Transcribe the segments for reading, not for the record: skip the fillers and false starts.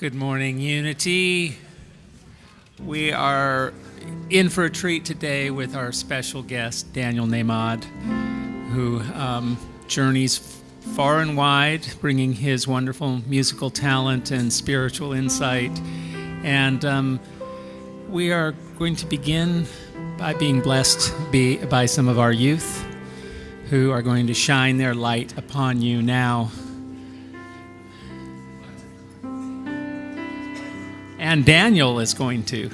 Good morning, Unity. We are in for a treat today with our special guest, Daniel Nahmad, who journeys far and wide, bringing his wonderful musical talent and spiritual insight. And we are going to begin by being blessed by some of our youth who are going to shine their light upon you now. And Daniel is going to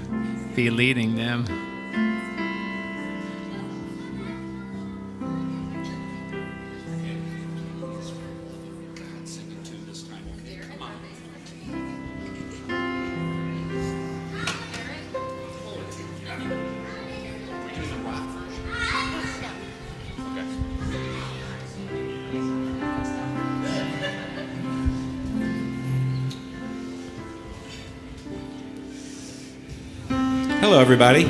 be leading them. Hello, everybody.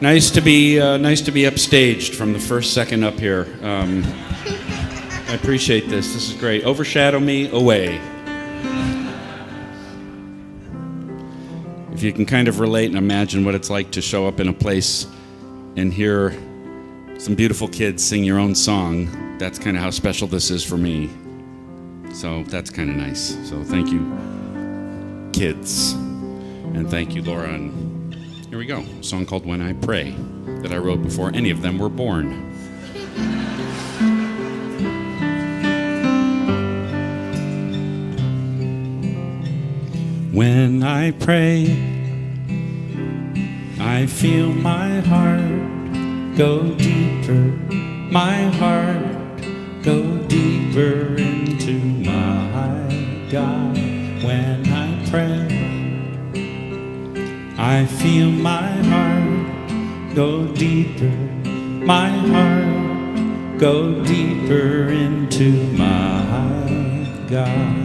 Nice to be upstaged from the first second up here. I appreciate this. This is great. Overshadow me away. If you can kind of relate and imagine what it's like to show up in a place and hear some beautiful kids sing your own song, that's kind of how special this is for me. So that's kind of nice. So thank you, kids. And thank you, Laura. And here we go. A song called When I Pray that I wrote before any of them were born. When I pray, I feel my heart go deeper, my heart go deeper into my God. When I pray, I feel my heart go deeper, my heart go deeper into my God.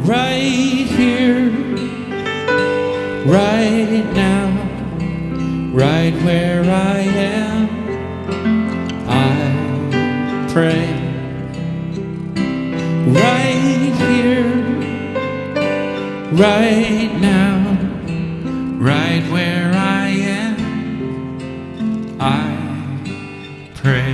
Right here, right now, right where I am, I pray. Right here, right now, right where I am, I pray.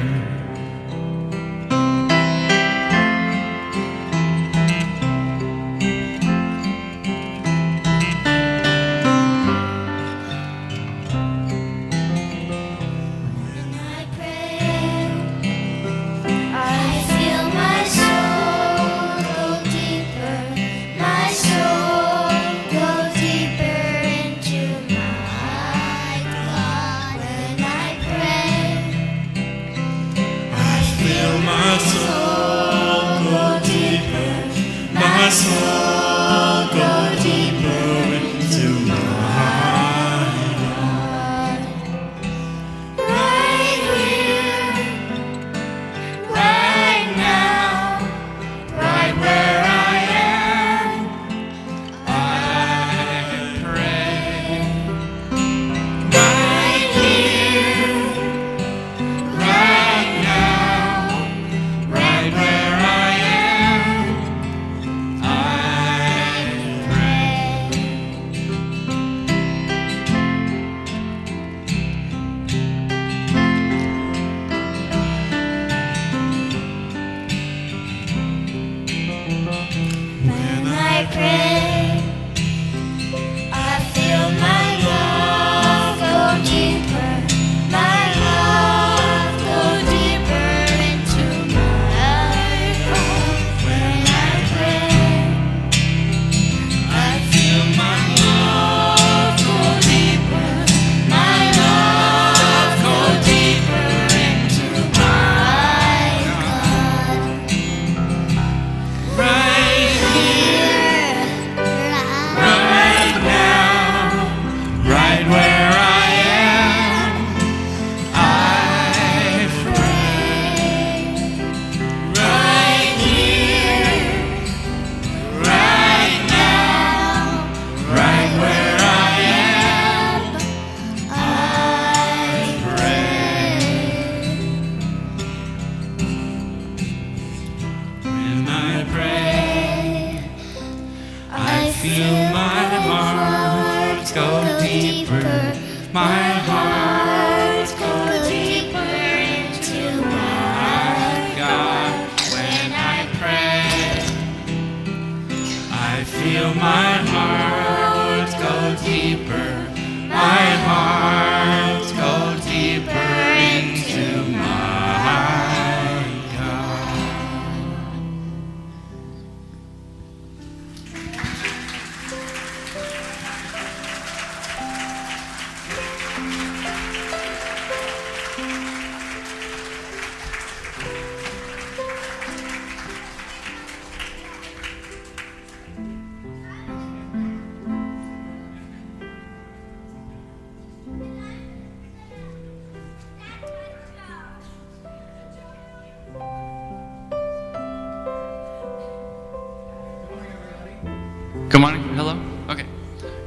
Good morning. Hello. Okay.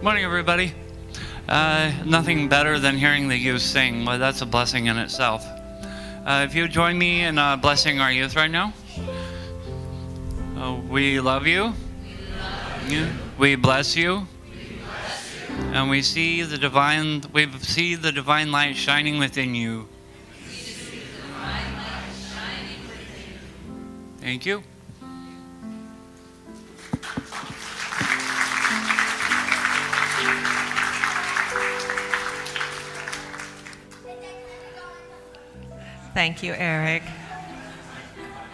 Morning, everybody. Nothing better than hearing the youth sing. Well, that's a blessing in itself. If you would join me in blessing our youth right now. We love you. Yeah. We bless you. And we see the divine light shining within you. Thank you. Thank you, Eric.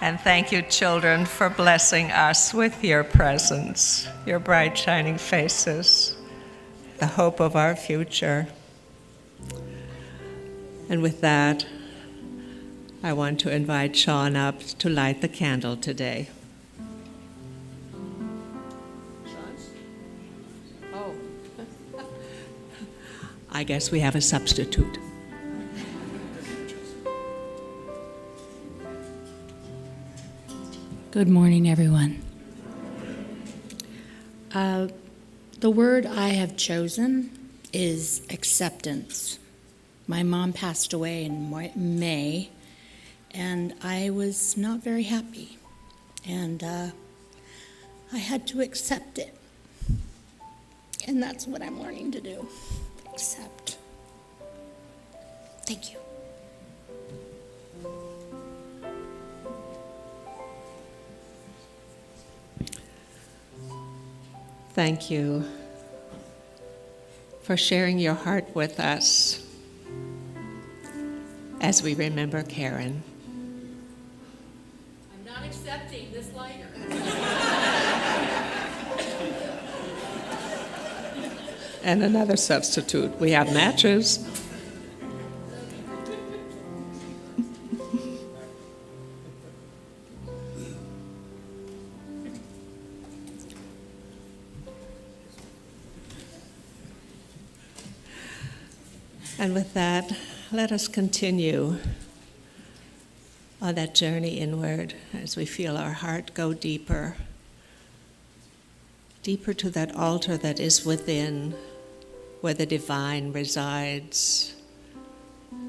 And thank you, children, for blessing us with your presence, your bright, shining faces, the hope of our future. And with that, I want to invite Sean up to light the candle today. Oh. I guess we have a substitute. Good morning, everyone. The word I have chosen is acceptance. My mom passed away in May, and I was not very happy. And I had to accept it. And that's what I'm learning to do, accept. Thank you. Thank you for sharing your heart with us as we remember Karen. I'm not accepting this lighter. And another substitute. We have matches. And with that, let us continue on that journey inward as we feel our heart go deeper, deeper to that altar that is within, where the divine resides.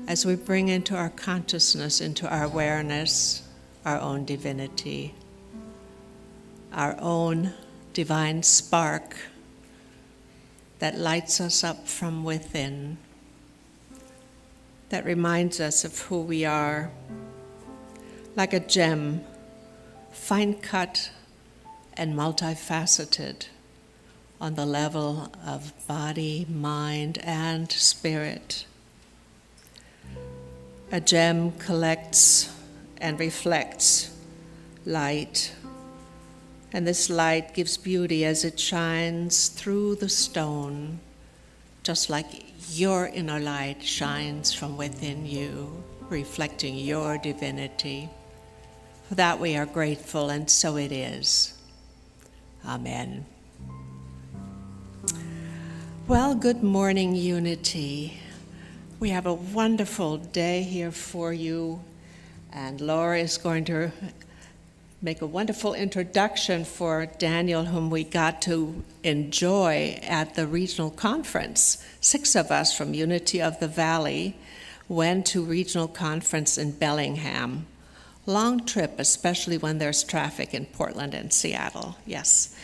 As we bring into our consciousness, into our awareness, our own divinity, our own divine spark that lights us up from within, that reminds us of who we are, like a gem, fine-cut and multifaceted on the level of body, mind, and spirit. A gem collects and reflects light, and this light gives beauty as it shines through the stone, just like your inner light shines from within you, reflecting your divinity. For that we are grateful, and so it is. Amen. Well, good morning, Unity. We have a wonderful day here for you, and Laura is going to make a wonderful introduction for Daniel, whom we got to enjoy at the regional conference. 6 of us from Unity of the Valley went to regional conference in Bellingham. Long trip, especially when there's traffic in Portland and Seattle, yes.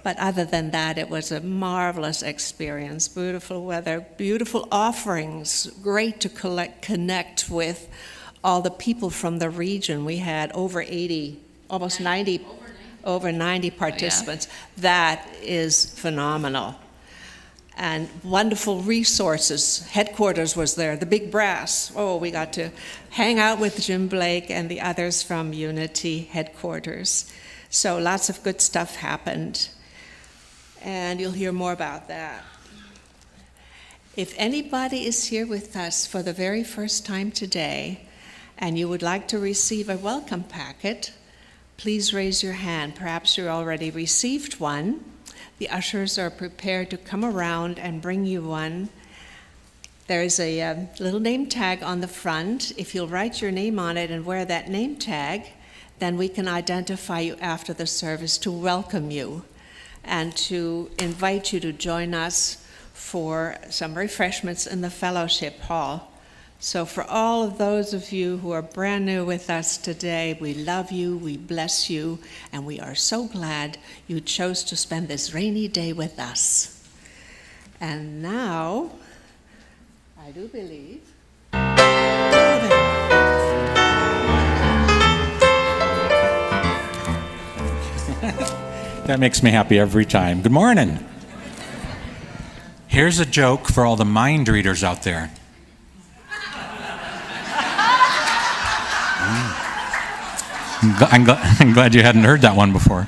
But other than that, it was a marvelous experience. Beautiful weather, beautiful offerings, great to connect with all the people from the region. We had over 80, almost 90, over 90 participants. That is phenomenal. And wonderful resources. Headquarters was there, the big brass. Oh, we got to hang out with Jim Blake and the others from Unity headquarters. So lots of good stuff happened. And you'll hear more about that. If anybody is here with us for the very first time today, and you would like to receive a welcome packet, please raise your hand. Perhaps you already received one. The ushers are prepared to come around and bring you one. There is a little name tag on the front. If you'll write your name on it and wear that name tag, then we can identify you after the service to welcome you and to invite you to join us for some refreshments in the fellowship hall So for all of those of you who are brand new with us today, we love you, we bless you, and we are so glad you chose to spend this rainy day with us. And now, I do believe, That makes me happy every time. Good morning. Here's a joke for all the mind readers out there. I'm glad you hadn't heard that one before.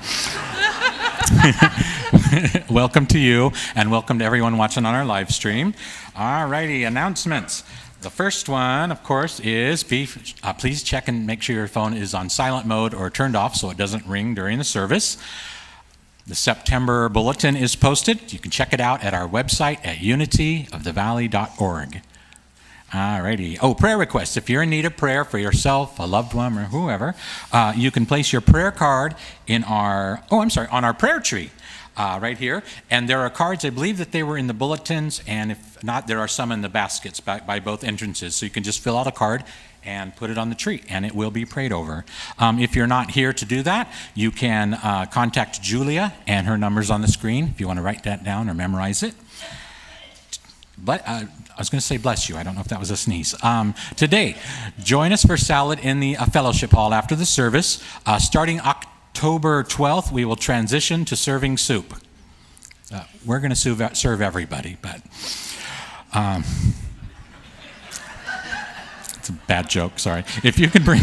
Welcome to you, and welcome to everyone watching on our live stream. All righty, announcements. The first one, of course, is please check and make sure your phone is on silent mode or turned off so it doesn't ring during the service. The September bulletin is posted. You can check it out at our website at unityofthevalley.org. All righty. Oh, prayer requests. If you're in need of prayer for yourself, a loved one, or whoever, you can place your prayer card on our prayer tree right here. And there are cards, I believe that they were in the bulletins, and if not, there are some in the baskets by both entrances. So you can just fill out a card and put it on the tree, and it will be prayed over. If you're not here to do that, you can contact Julia, and her number's on the screen if you want to write that down or memorize it. But I was going to say bless you. I don't know if that was a sneeze. Today, join us for salad in the fellowship hall after the service. Starting October 12th, we will transition to serving soup. We're going to serve everybody, but it's a bad joke, sorry. If you can bring,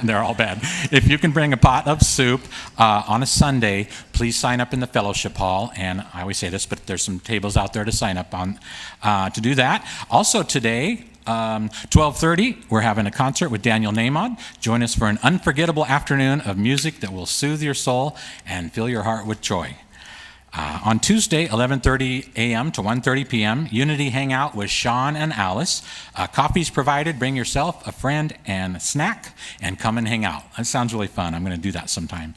they're all bad. If you can bring a pot of soup on a Sunday, please sign up in the fellowship hall. And I always say this, but there's some tables out there to sign up on to do that. Also today, 12:30, we're having a concert with Daniel Nahmod. Join us for an unforgettable afternoon of music that will soothe your soul and fill your heart with joy. On Tuesday, 11:30 a.m. to 1:30 p.m., Unity Hangout with Sean and Alice. Coffee's provided. Bring yourself, a friend, and a snack, and come and hang out. That sounds really fun. I'm going to do that sometime.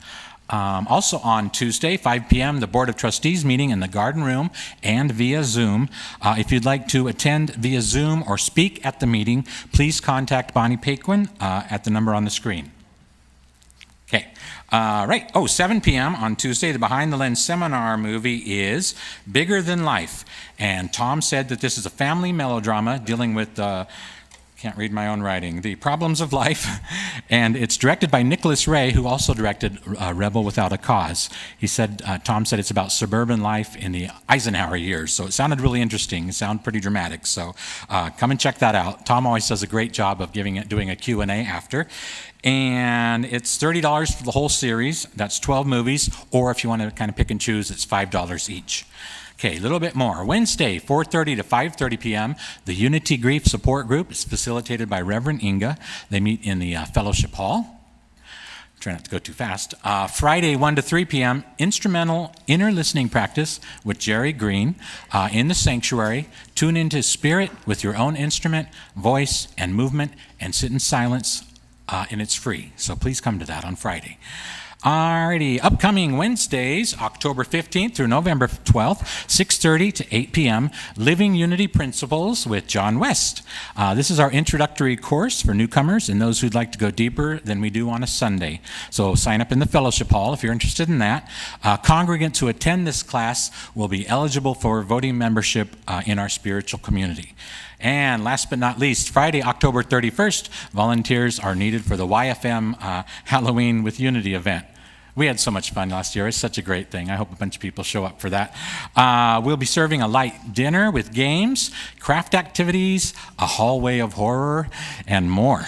Also on Tuesday, 5 p.m., the Board of Trustees meeting in the Garden Room and via Zoom. If you'd like to attend via Zoom or speak at the meeting, please contact Bonnie Paquin at the number on the screen. Okay. Right. 7 p.m. on Tuesday, the Behind the Lens seminar movie is Bigger Than Life. And Tom said that this is a family melodrama dealing with, can't read my own writing, the problems of life. And it's directed by Nicholas Ray, who also directed Rebel Without a Cause. Tom said it's about suburban life in the Eisenhower years. So it sounded really interesting. It sounded pretty dramatic. So come and check that out. Tom always does a great job of doing a Q&A after. And it's $30 for the whole series. That's 12 movies. Or if you want to kind of pick and choose, it's $5 each. Okay, a little bit more. Wednesday, 4:30 to 5:30 p.m., the Unity Grief Support Group is facilitated by Reverend Inga. They meet in the fellowship hall. Try not to go too fast. Friday, 1 to 3 p.m., instrumental inner listening practice with Jerry Green in the sanctuary. Tune into spirit with your own instrument, voice, and movement, and sit in silence. And it's free, so please come to that on Friday. Alrighty, upcoming Wednesdays, October 15th through November 12th, 6:30 to 8 p.m., Living Unity Principles with John West. This is our introductory course for newcomers and those who'd like to go deeper than we do on a Sunday. So sign up in the fellowship hall if you're interested in that. Congregants who attend this class will be eligible for voting membership in our spiritual community. And last but not least, Friday, October 31st, volunteers are needed for the YFM Halloween with Unity event. We had so much fun last year. It's such a great thing. I hope a bunch of people show up for that. We'll be serving a light dinner with games, craft activities, a hallway of horror, and more.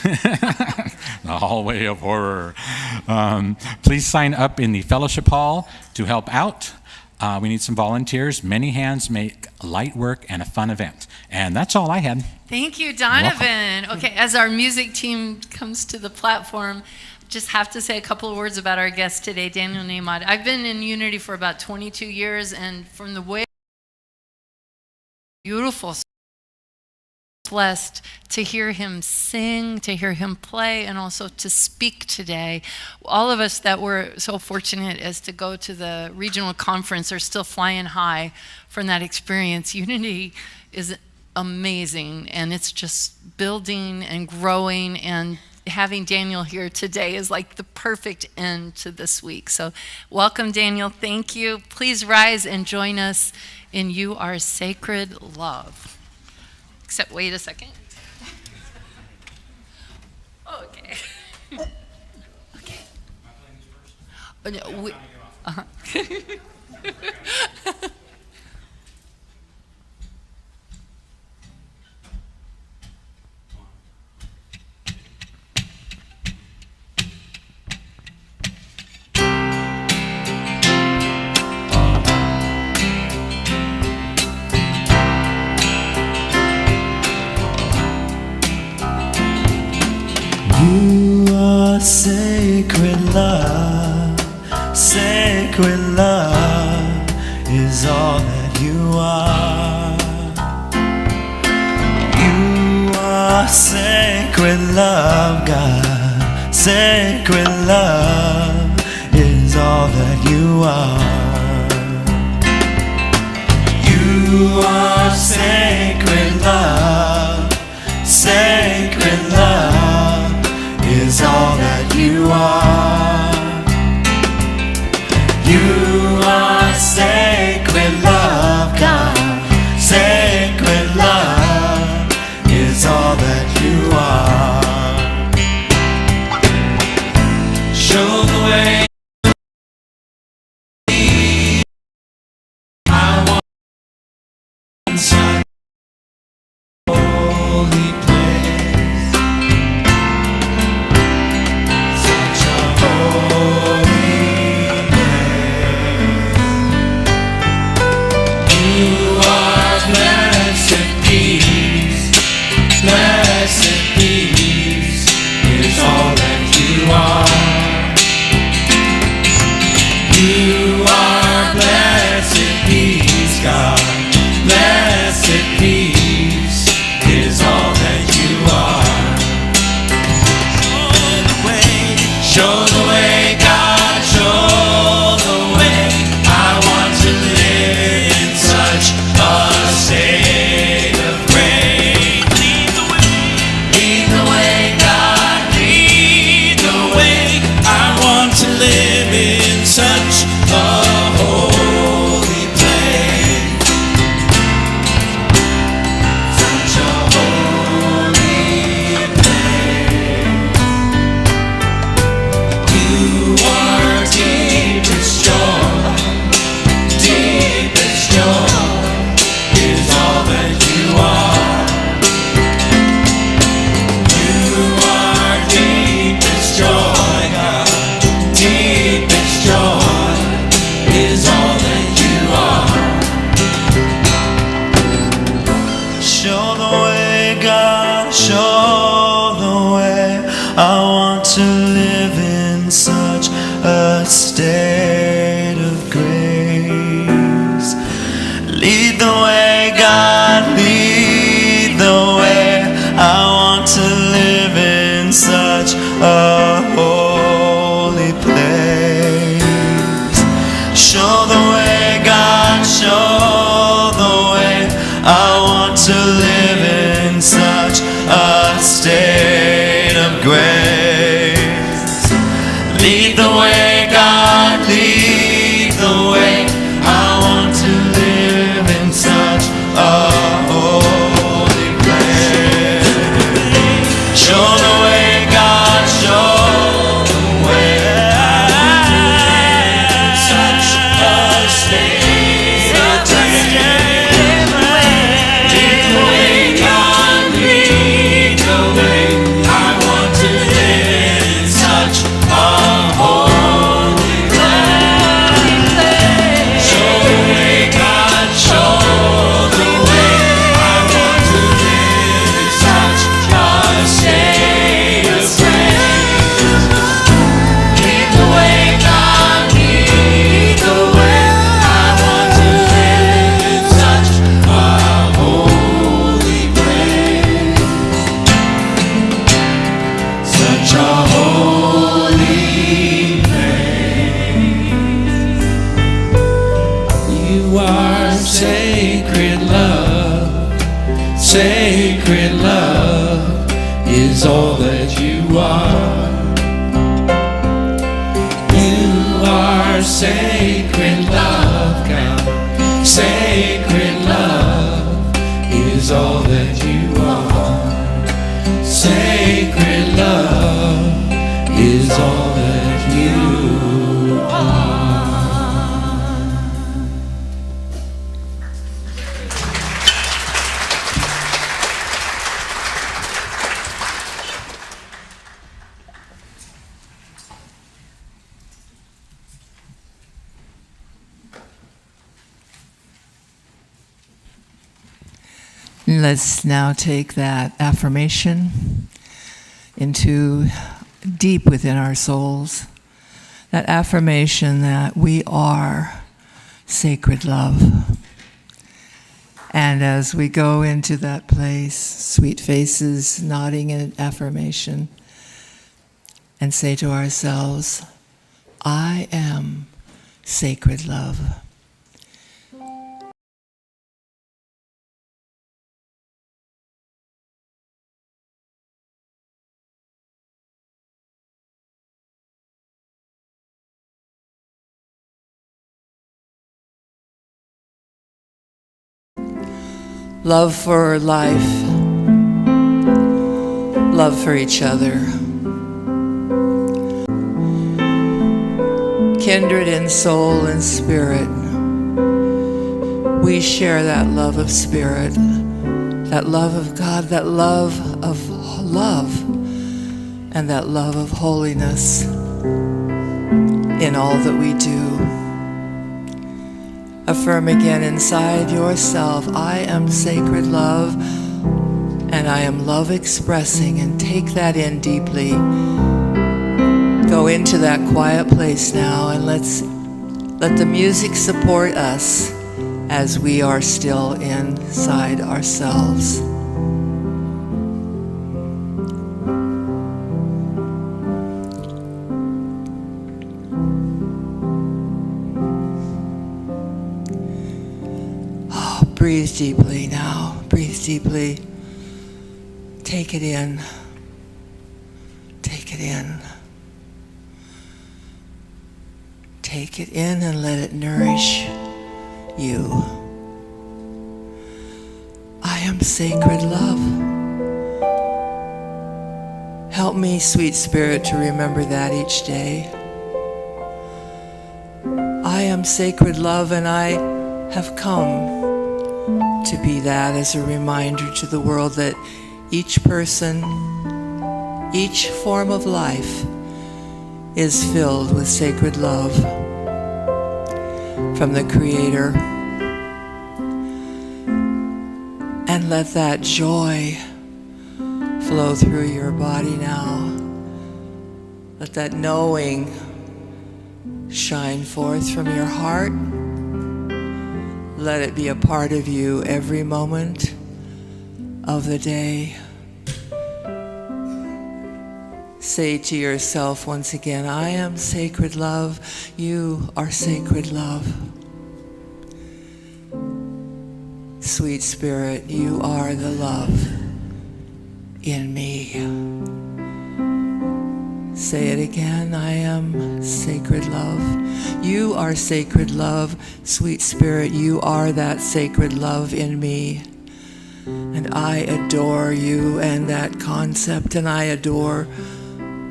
The hallway of horror. Please sign up in the fellowship hall to help out. We need some volunteers. Many hands make light work and a fun event. And that's all I had. Thank you, Donovan. Okay, as our music team comes to the platform, just have to say a couple of words about our guest today, Daniel Nahmod. I've been in Unity for about 22 years, and from the way beautiful, blessed to hear him sing, to hear him play, and also to speak today. All of us that were so fortunate as to go to the regional conference are still flying high from that experience. Unity is amazing, and it's just building and growing, and having Daniel here today is like the perfect end to this week. So welcome, Daniel. Thank you. Please rise and join us in You Are Sacred Love. Except, wait a second. Okay. Okay. Oh, no, You are sacred love, sacred love is all that you are. You are sacred love, God, sacred love is all that you are. You are sacred love, sacred love is all that you are. You are sacred love, God, sacred love is all that you are. Show the way. I want inside holy place, such a holy place. You are blessed peace, blessed peace is all that you are. You are blessed peace, God, blessed peace is all that you are. Show the way, God, show the way. I want to live in such a state of grace. Lead the way, God, lead the way. I want to live in such a holy place, such a holy place. You are deepest joy, deepest joy is all that you are. You are deepest joy, God, deepest joy is all that you are. Show the way, God, show the way. I want to live in such a state of grace. Lead the way, God, lead the way. I want to live in such a holy place. Show the way, God, show the way. I want to live in such a state of grace. Lead the way, God, lead the way. I want to live in such is all that you are. You are sacred love, God. Sacred love is all that you are. Sacred love is all that you are. Let's now take that affirmation into deep within our souls. That affirmation that we are sacred love. And as we go into that place, sweet faces nodding in affirmation, and say to ourselves, I am sacred love. Love for life, love for each other. Kindred in soul and spirit, we share that love of spirit, that love of God, that love of love, and that love of holiness in all that we do. Affirm again inside yourself, I am sacred love, and I am love expressing, and take that in deeply. Go into that quiet place now, and let the music support us as we are still inside ourselves. Breathe deeply now. Breathe deeply. Take it in. Take it in. Take it in and let it nourish you. I am sacred love. Help me, sweet spirit, to remember that each day. I am sacred love, and I have come to be that as a reminder to the world that each person, each form of life is filled with sacred love from the Creator. And let that joy flow through your body now. Let that knowing shine forth from your heart. Let it be a part of you every moment of the day. Say to yourself once again, I am sacred love. You are sacred love. Sweet Spirit, you are the love in me. Say it again, I am sacred love. You are sacred love. Sweet Spirit, you are that sacred love in me. And I adore you and that concept, and I adore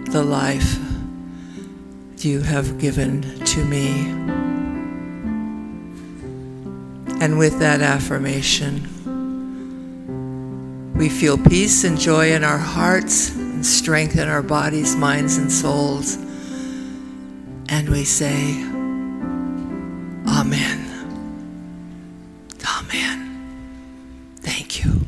the life you have given to me. And with that affirmation, we feel peace and joy in our hearts and strength in our bodies, minds, and souls. And we say, Amen. Amen. Thank you.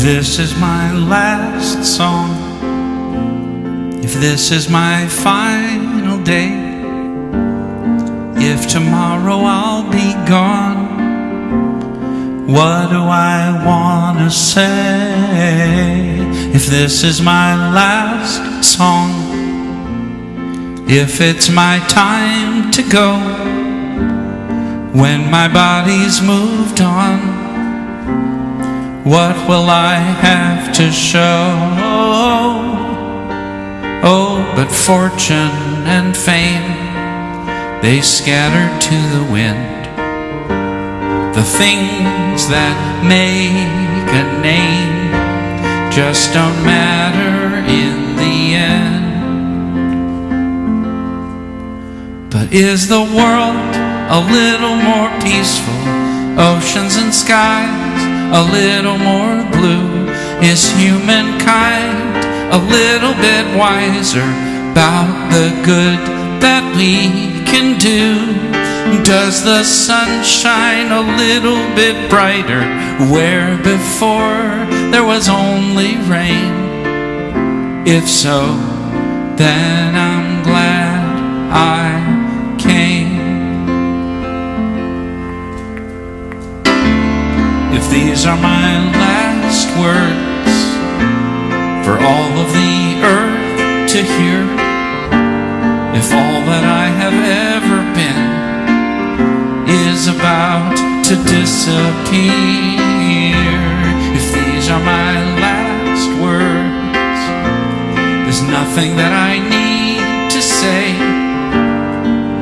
This is my last song. If this is my final day, if tomorrow I'll be gone, what do I want to say? If this is my last song, if it's my time to go, when my body's moved on, what will I have to show? Oh, but fortune and fame, they scatter to the wind. The things that make a name just don't matter in the end. But is the world a little more peaceful? Oceans and skies a little more blue? Is humankind a little bit wiser about the good that we can do? Does the sun shine a little bit brighter where before there was only rain? If so, then I'm glad I came. If these are my last words for all of the earth to hear, if all that I have ever been is about to disappear, if these are my last words, there's nothing that I need to say.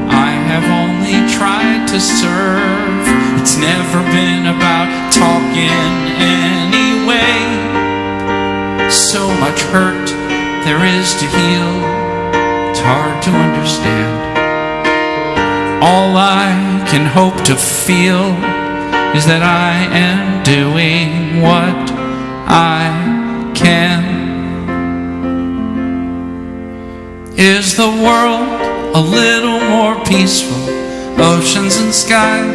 I have only tried to serve. It's never been about talking anyway. So much hurt there is to heal, it's hard to understand. All I can hope to feel is that I am doing what I can. Is the world a little more peaceful? Oceans and skies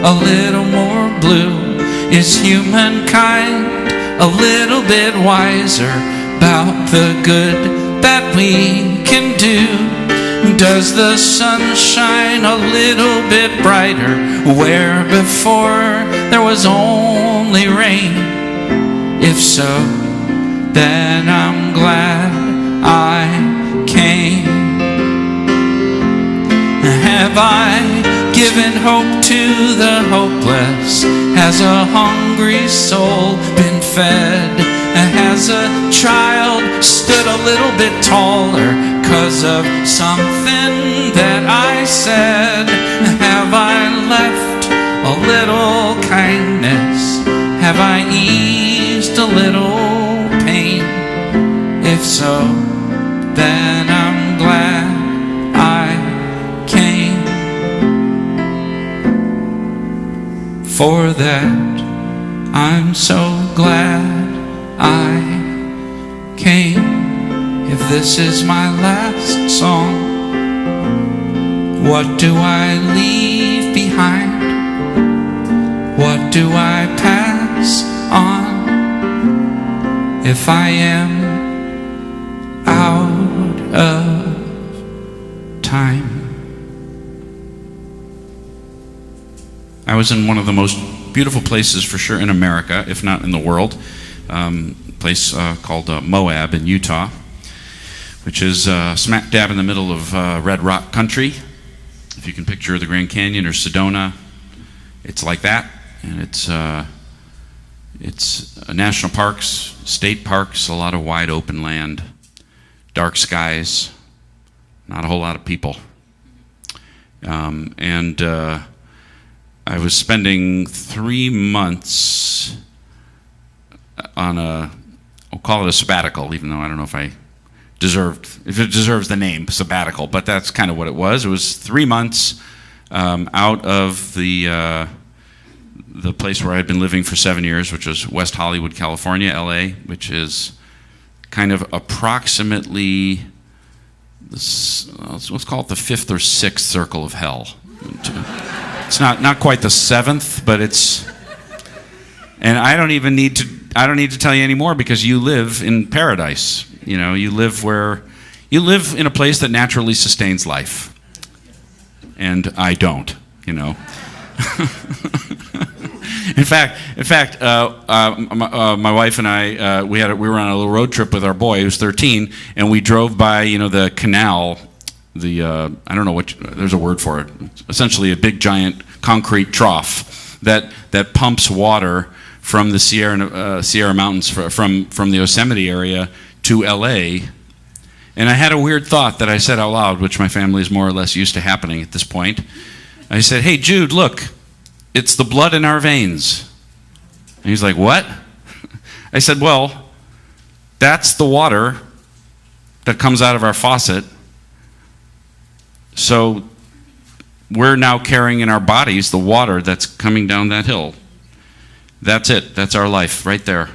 a little more blue? Is humankind a little bit wiser about the good that we can do? Does the sun shine a little bit brighter where before there was only rain? If so, then I'm glad I came. Have I given hope to the hopeless? Has a hungry soul been fed? Has a child stood a little bit taller 'cause of something that I said? Have I left a little kindness? Have I eased a little pain? If so, then I'm glad I came. For that, I'm so glad I came. If this is my last song, what do I leave behind? What do I pass on if I am out of time? I was in one of the most beautiful places for sure in America, if not in the world, place called Moab in Utah, which is smack dab in the middle of Red Rock country. If you can picture the Grand Canyon or Sedona, it's like that. And it's national parks, state parks, a lot of wide open land, dark skies, not a whole lot of people. I was spending 3 months on I'll call it a sabbatical, even though I don't know if it deserves the name sabbatical, but that's kind of what it was. It was 3 months out of the place where I had been living for 7 years, which was West Hollywood, California, LA, which is kind of approximately, let's call it the 5th or 6th circle of hell. It's not quite the 7th, but it's, and I don't need to tell you anymore because you live in paradise. You know, you live where You live in a place that naturally sustains life. And I don't, you know. In fact, my wife and I, we were on a little road trip with our boy, who's 13, and we drove by, the canal. I don't know what, there's a word for it. Essentially, a big giant concrete trough that pumps water from the Sierra Mountains, from the Yosemite area to L.A. And I had a weird thought that I said out loud, which my family is more or less used to happening at this point. I said, "Hey, Jude, look. It's the blood in our veins." And he's like, "What?" I said, "Well, that's the water that comes out of our faucet. So we're now carrying in our bodies the water that's coming down that hill. That's it. That's our life right there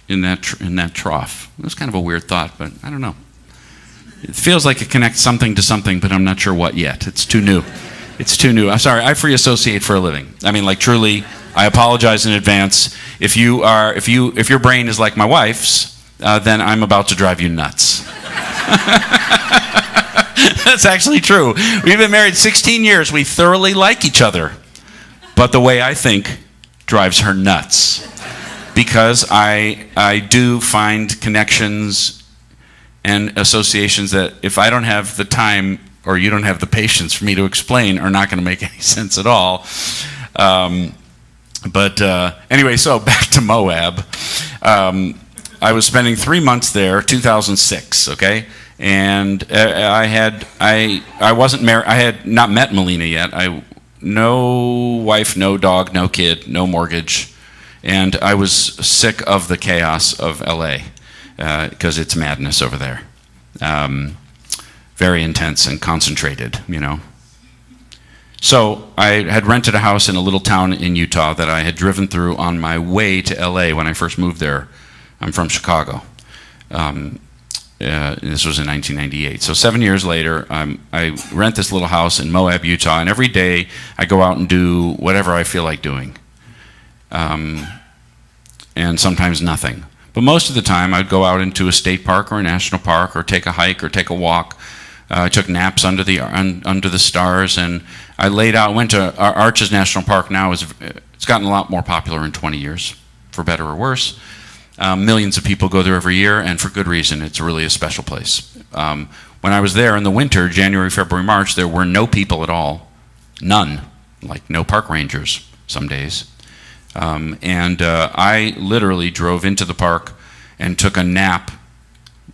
in that trough." It was kind of a weird thought, but I don't know. It feels like it connects something to something, but I'm not sure what yet. It's too new. It's too new. I'm sorry. I free associate for a living. I mean, like, truly, I apologize in advance. If your brain is like my wife's, then I'm about to drive you nuts. That's actually true. We've been married 16 years. We thoroughly like each other. But the way I think drives her nuts. Because I do find connections and associations that, if I don't have the time or you don't have the patience for me to explain, are not going to make any sense at all. Anyway, so back to Moab. I was spending 3 months there, 2006, okay? And I wasn't married. I had not met Melina yet. No wife, no dog, no kid, no mortgage. And I was sick of the chaos of LA, because it's madness over there. Very intense and concentrated, So I had rented a house in a little town in Utah that I had driven through on my way to LA when I first moved there. I'm from Chicago. This was in 1998. So 7 years later, I rent this little house in Moab, Utah, and every day I go out and do whatever I feel like doing. And sometimes nothing. But most of the time, I'd go out into a state park or a national park, or take a hike or take a walk. I took naps under the stars, and I laid out. Went to Arches National Park. Now it's gotten a lot more popular in 20 years, for better or worse. Millions of people go there every year, and for good reason. It's really a special place. When I was there in the winter, January, February, March, there were no people at all. None. Like no park rangers some days. I literally drove into the park and took a nap.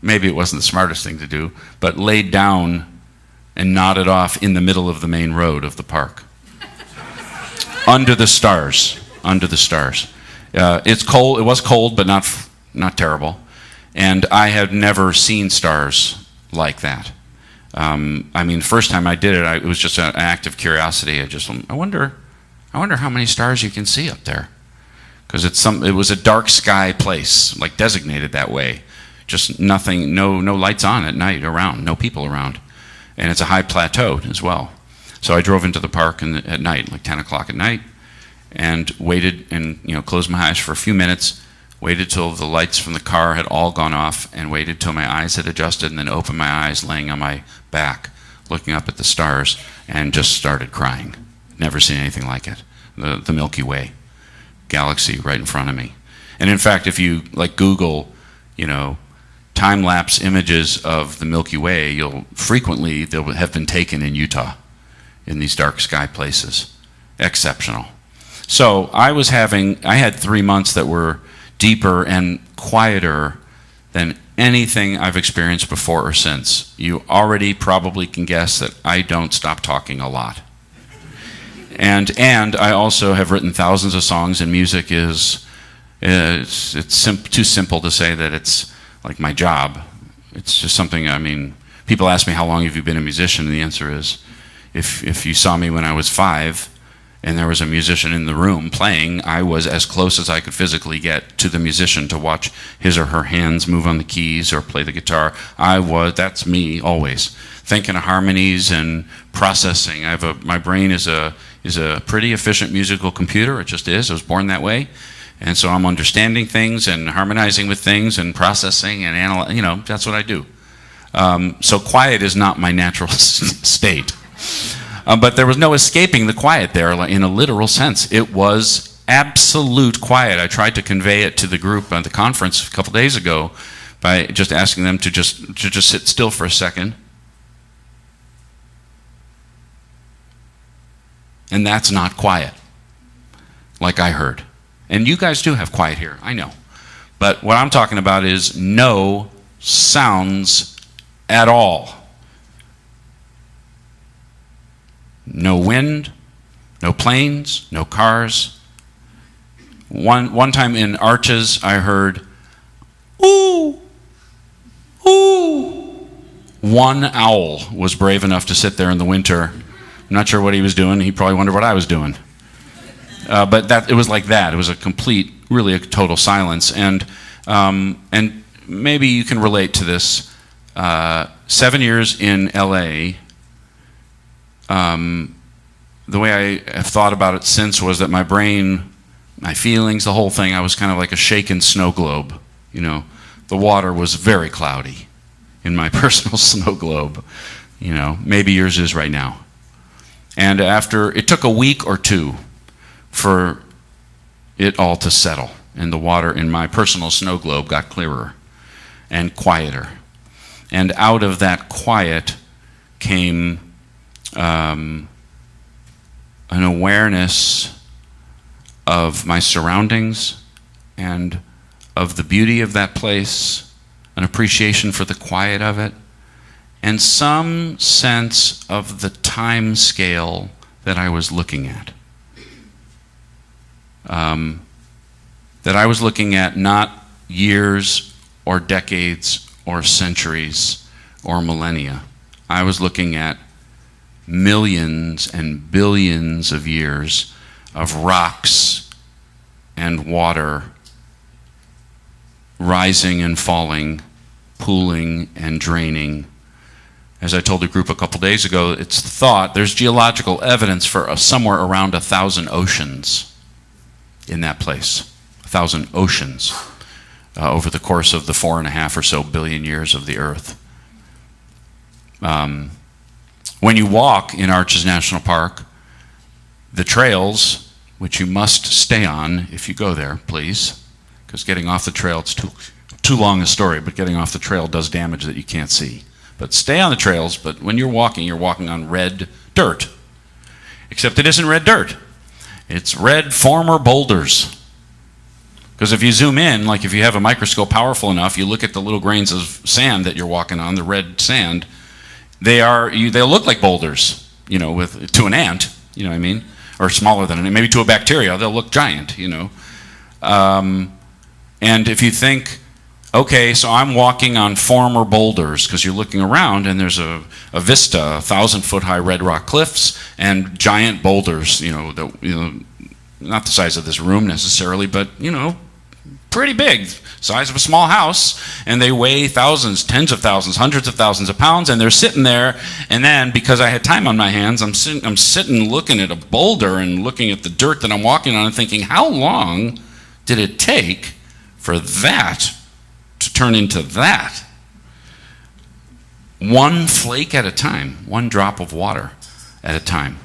Maybe it wasn't the smartest thing to do, but laid down and nodded off in the middle of the main road of the park. Under the stars. It's cold. It was cold, but not terrible. And I had never seen stars like that. First time I did it, it was just an act of curiosity. I wonder how many stars you can see up there, because it was a dark sky place, like designated that way. Just nothing, no lights on at night around, no people around, and it's a high plateau as well. So I drove into the park at night, like 10 o'clock at night, and waited and closed my eyes for a few minutes, waited till the lights from the car had all gone off, and waited till my eyes had adjusted, and then opened my eyes, laying on my back, looking up at the stars, and just started crying. Never seen anything like it. The Milky Way galaxy right in front of me. And in fact, if you Google, time-lapse images of the Milky Way, they'll have been taken in Utah, in these dark sky places. Exceptional. So I had 3 months that were deeper and quieter than anything I've experienced before or since. You already probably can guess that I don't stop talking a lot. And I also have written thousands of songs, and music is too simple to say that it's like my job. It's just something. People ask me, how long have you been a musician? And the answer is, if you saw me when I was 5 and there was a musician in the room playing, I was as close as I could physically get to the musician to watch his or her hands move on the keys or play the guitar. That's me always, thinking of harmonies and processing. My brain is a pretty efficient musical computer. It just is. I was born that way. And so I'm understanding things and harmonizing with things and processing and analyzing. That's what I do. So quiet is not my natural state. But there was no escaping the quiet there in a literal sense. It was absolute quiet. I tried to convey it to the group at the conference a couple days ago by just asking them to just sit still for a second. And that's not quiet, like I heard. And you guys do have quiet here, I know. But what I'm talking about is no sounds at all. No wind, no planes, no cars. One time in Arches, I heard, ooh, ooh. One owl was brave enough to sit there in the winter. I'm not sure what he was doing. He probably wondered what I was doing. But it was like that. It was really a total silence. And maybe you can relate to this. 7 years in LA, the way I have thought about it since was that my brain, my feelings, the whole thing, I was kind of like a shaken snow globe. You know, the water was very cloudy in my personal snow globe. You know, maybe yours is right now. And it took a week or two for it all to settle, and the water in my personal snow globe got clearer and quieter. And out of that quiet came an awareness of my surroundings and of the beauty of that place, an appreciation for the quiet of it, and some sense of the time scale that I was looking at. That I was looking at not years or decades or centuries or millennia. I was looking at millions and billions of years of rocks and water rising and falling, pooling and draining. As I told the group a couple days ago, it's thought there's geological evidence for somewhere around 1,000 oceans in that place. 1,000 oceans over the course of the 4.5 or so billion years of the Earth. When you walk in Arches National Park, the trails, which you must stay on if you go there, please, because getting off the trail, it's too long a story, but getting off the trail does damage that you can't see. But stay on the trails, but when you're walking on red dirt. Except it isn't red dirt. It's red former boulders. Because if you zoom in, like if you have a microscope powerful enough, you look at the little grains of sand that you're walking on, the red sand, they'll look like boulders, you know, to an ant, you know what I mean? Or smaller than an ant. Maybe to a bacteria, they'll look giant, you know. And if you think, okay, so I'm walking on former boulders, because you're looking around and there's a vista, 1,000-foot high red rock cliffs and giant boulders, not the size of this room necessarily, but, pretty big, size of a small house, and they weigh thousands, tens of thousands, hundreds of thousands of pounds, and they're sitting there, and then, because I had time on my hands, I'm sitting looking at a boulder and looking at the dirt that I'm walking on and thinking, how long did it take for that to turn into that? One flake at a time, one drop of water at a time.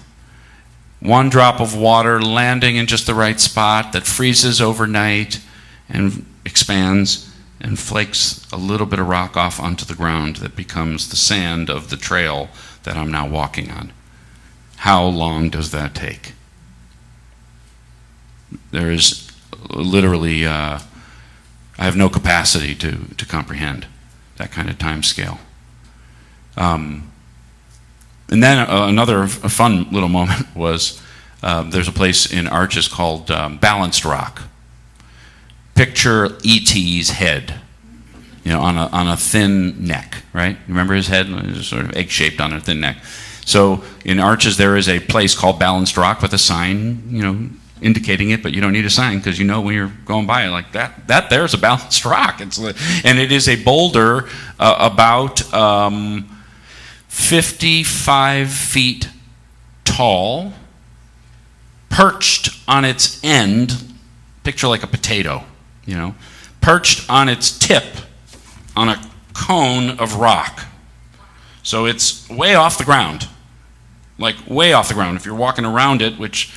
One drop of water landing in just the right spot that freezes overnight and expands and flakes a little bit of rock off onto the ground that becomes the sand of the trail that I'm now walking on. How long does that take? There is literally, I have no capacity to comprehend that kind of time scale. And then another fun little moment was there's a place in Arches called Balanced Rock. Picture E.T.'s head, on a thin neck, right? Remember his head? It was sort of egg-shaped on a thin neck. So in Arches there is a place called Balanced Rock with a sign, indicating it, but you don't need a sign because when you're going by it like that there's a balanced rock. And it is a boulder about 55 feet tall, perched on its end, picture like a potato, perched on its tip on a cone of rock. So it's way off the ground. Like way off the ground. If you're walking around it, which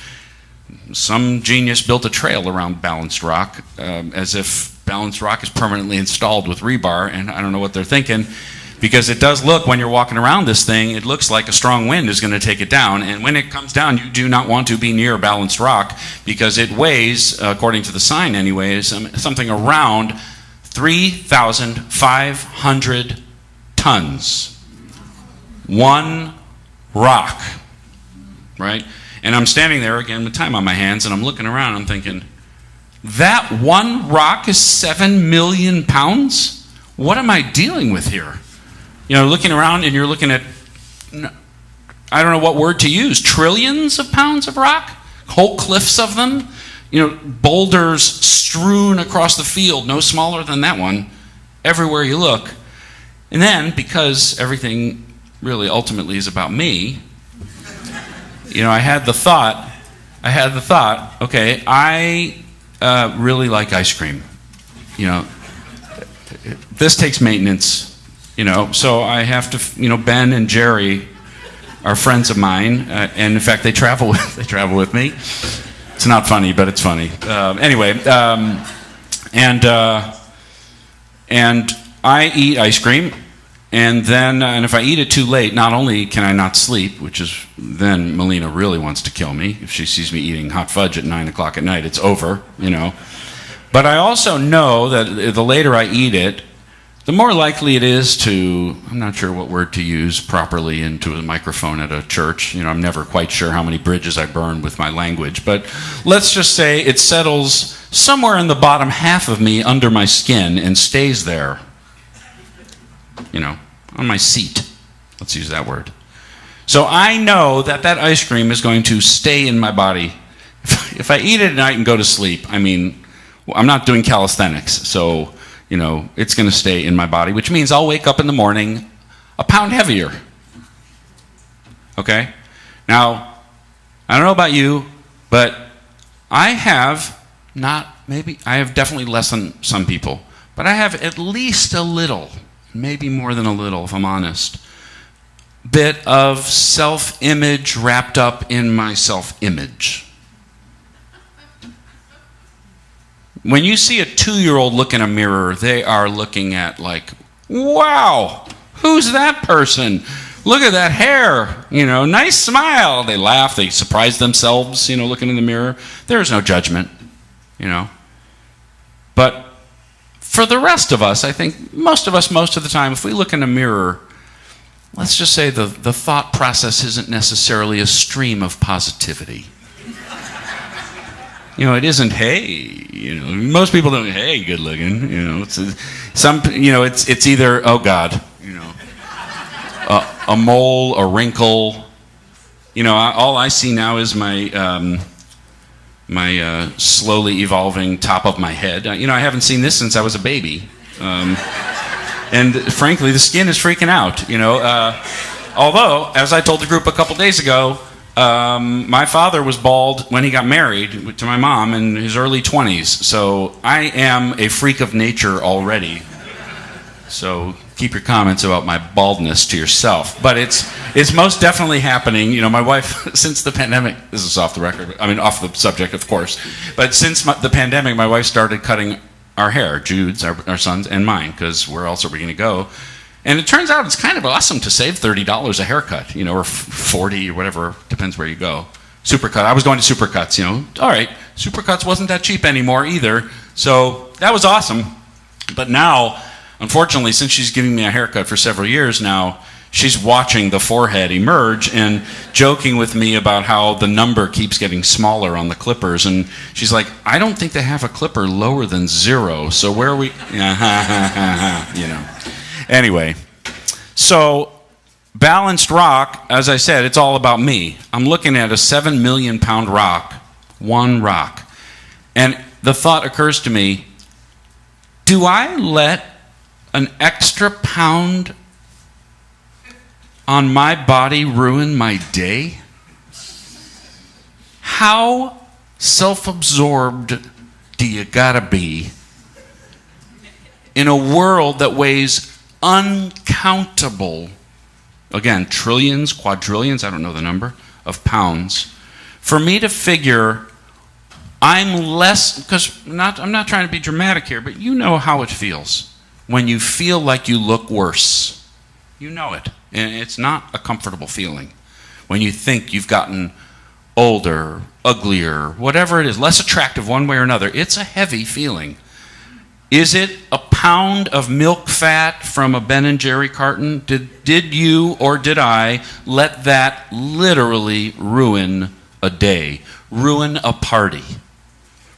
some genius built a trail around balanced rock, as if balanced rock is permanently installed with rebar, and I don't know what they're thinking, because it does look, when you're walking around this thing, it looks like a strong wind is going to take it down, and when it comes down, you do not want to be near balanced rock, because it weighs, according to the sign anyways, something around 3,500 tons. One rock, right? And I'm standing there again with time on my hands, and I'm looking around, I'm thinking, that one rock is 7 million pounds? What am I dealing with here? You know, looking around and you're looking at, I don't know what word to use, trillions of pounds of rock? Whole cliffs of them? You know, boulders strewn across the field, no smaller than that one, everywhere you look. And then, because everything really ultimately is about me, you know, I had the thought, okay, I really like ice cream. You know, this takes maintenance. You know, so I have to, you know, Ben and Jerry are friends of mine, and in fact, they travel with me. It's not funny, but it's funny. Anyway, and I eat ice cream, and then, and if I eat it too late, not only can I not sleep, which is then Melina really wants to kill me if she sees me eating hot fudge at 9 o'clock at night. It's over, you know. But I also know that the later I eat it, the more likely it is to, I'm not sure what word to use properly into a microphone at a church. You know, I'm never quite sure how many bridges I burn with my language. But let's just say it settles somewhere in the bottom half of me under my skin and stays there. You know, on my seat. Let's use that word. So I know that that ice cream is going to stay in my body. If I eat it at night and go to sleep, I mean, I'm not doing calisthenics, so you know, it's going to stay in my body, which means I'll wake up in the morning a pound heavier. Okay? Now, I don't know about you, but I have definitely less than some people, but I have at least a little, maybe more than a little, if I'm honest, bit of self-image wrapped up in my self-image. When you see a 2-year-old look in a mirror, they are looking at like, wow, who's that person? Look at that hair, you know, nice smile. They laugh, they surprise themselves, you know, looking in the mirror. There is no judgment, you know. But for the rest of us, I think most of us, most of the time, if we look in a mirror, let's just say the thought process isn't necessarily a stream of positivity. You know, it isn't, hey, you know, most people don't, hey, good looking, you know, it's either, oh God, you know, a mole, a wrinkle, you know, all I see now is my slowly evolving top of my head. You know, I haven't seen this since I was a baby. And frankly, the skin is freaking out, you know, although, as I told the group a couple days ago, my father was bald when he got married to my mom in his early 20s, so I am a freak of nature already. So keep your comments about my baldness to yourself. But it's most definitely happening. You know, my wife, since the pandemic, this is off the record, I mean off the subject, of course, but since the pandemic, my wife started cutting our hair, Jude's, our son's, and mine, because where else are we going to go? And it turns out it's kind of awesome to save $30 a haircut, you know, or $40 or whatever, depends where you go. Supercut. I was going to Supercuts, you know. All right, Supercuts wasn't that cheap anymore either, so that was awesome. But now, unfortunately, since she's giving me a haircut for several years now, she's watching the forehead emerge and joking with me about how the number keeps getting smaller on the clippers. And she's like, I don't think they have a clipper lower than 0, so where are we? You know. Anyway, so balanced rock, as I said, it's all about me. I'm looking at a 7 million pound rock, one rock. And the thought occurs to me, do I let an extra pound on my body ruin my day? How self-absorbed do you gotta be in a world that weighs uncountable again, trillions, quadrillions, I don't know the number, of pounds, for me to figure I'm less, because I'm not trying to be dramatic here, but you know how it feels when you feel like you look worse. You know it. And it's not a comfortable feeling. When you think you've gotten older, uglier, whatever it is, less attractive one way or another, it's a heavy feeling. Is it a pound of milk fat from a Ben & Jerry carton? Did you or did I let that literally ruin a day, ruin a party,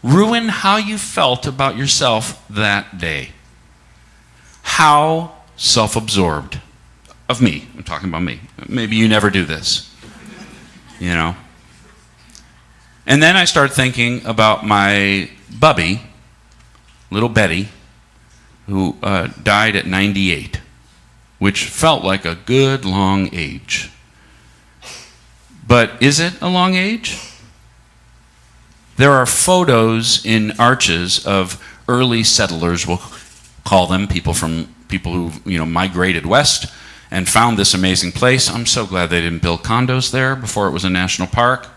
ruin how you felt about yourself that day? How self-absorbed of me. I'm talking about me. Maybe you never do this, you know. And then I start thinking about my bubby, little Betty, who died at 98, which felt like a good long age. But is it a long age? There are photos in arches of early settlers, we'll call them, people who migrated west and found this amazing place. I'm so glad they didn't build condos there before it was a national park.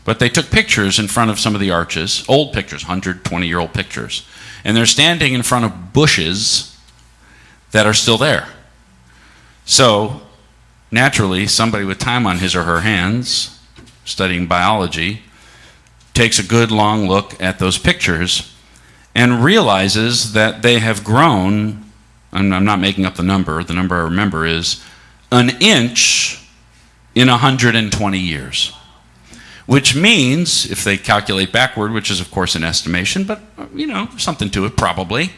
But they took pictures in front of some of the arches, old pictures, 120-year-old pictures. And they're standing in front of bushes that are still there. So, naturally, somebody with time on his or her hands, studying biology, takes a good long look at those pictures and realizes that they have grown, and I'm not making up the number I remember is an inch in 120 years. Which means, if they calculate backward, which is of course an estimation, but something to it probably,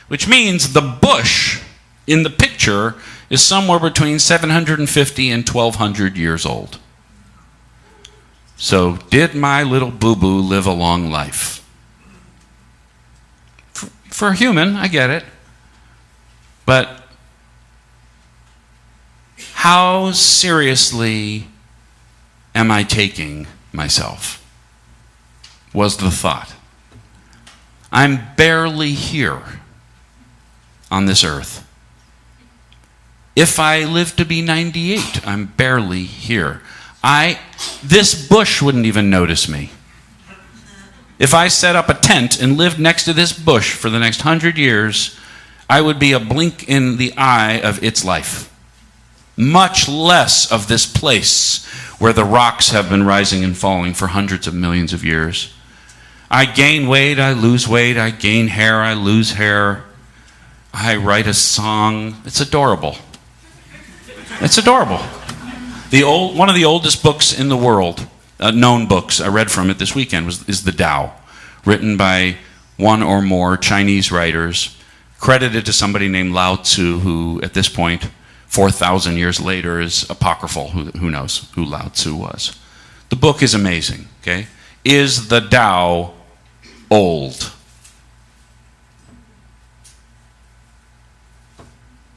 which means the bush in the picture is somewhere between 750 and 1200 years old. So did my little boo-boo live a long life? For a human, I get it. But how seriously am I taking myself? Was the thought. I'm barely here on this earth. If I live to be 98, I'm barely here. This bush wouldn't even notice me. If I set up a tent and lived next to this bush for the next 100 years, I would be a blink in the eye of its life. Much less of this place where the rocks have been rising and falling for hundreds of millions of years. I gain weight, I lose weight, I gain hair, I lose hair. I write a song. It's adorable. It's adorable. One of the oldest books in the world, known books I read from it this weekend, is the Tao, written by one or more Chinese writers, credited to somebody named Lao Tzu, who at this point, 4,000 years later, is apocryphal. Who knows who Lao Tzu was? The book is amazing, okay? Is the Tao old?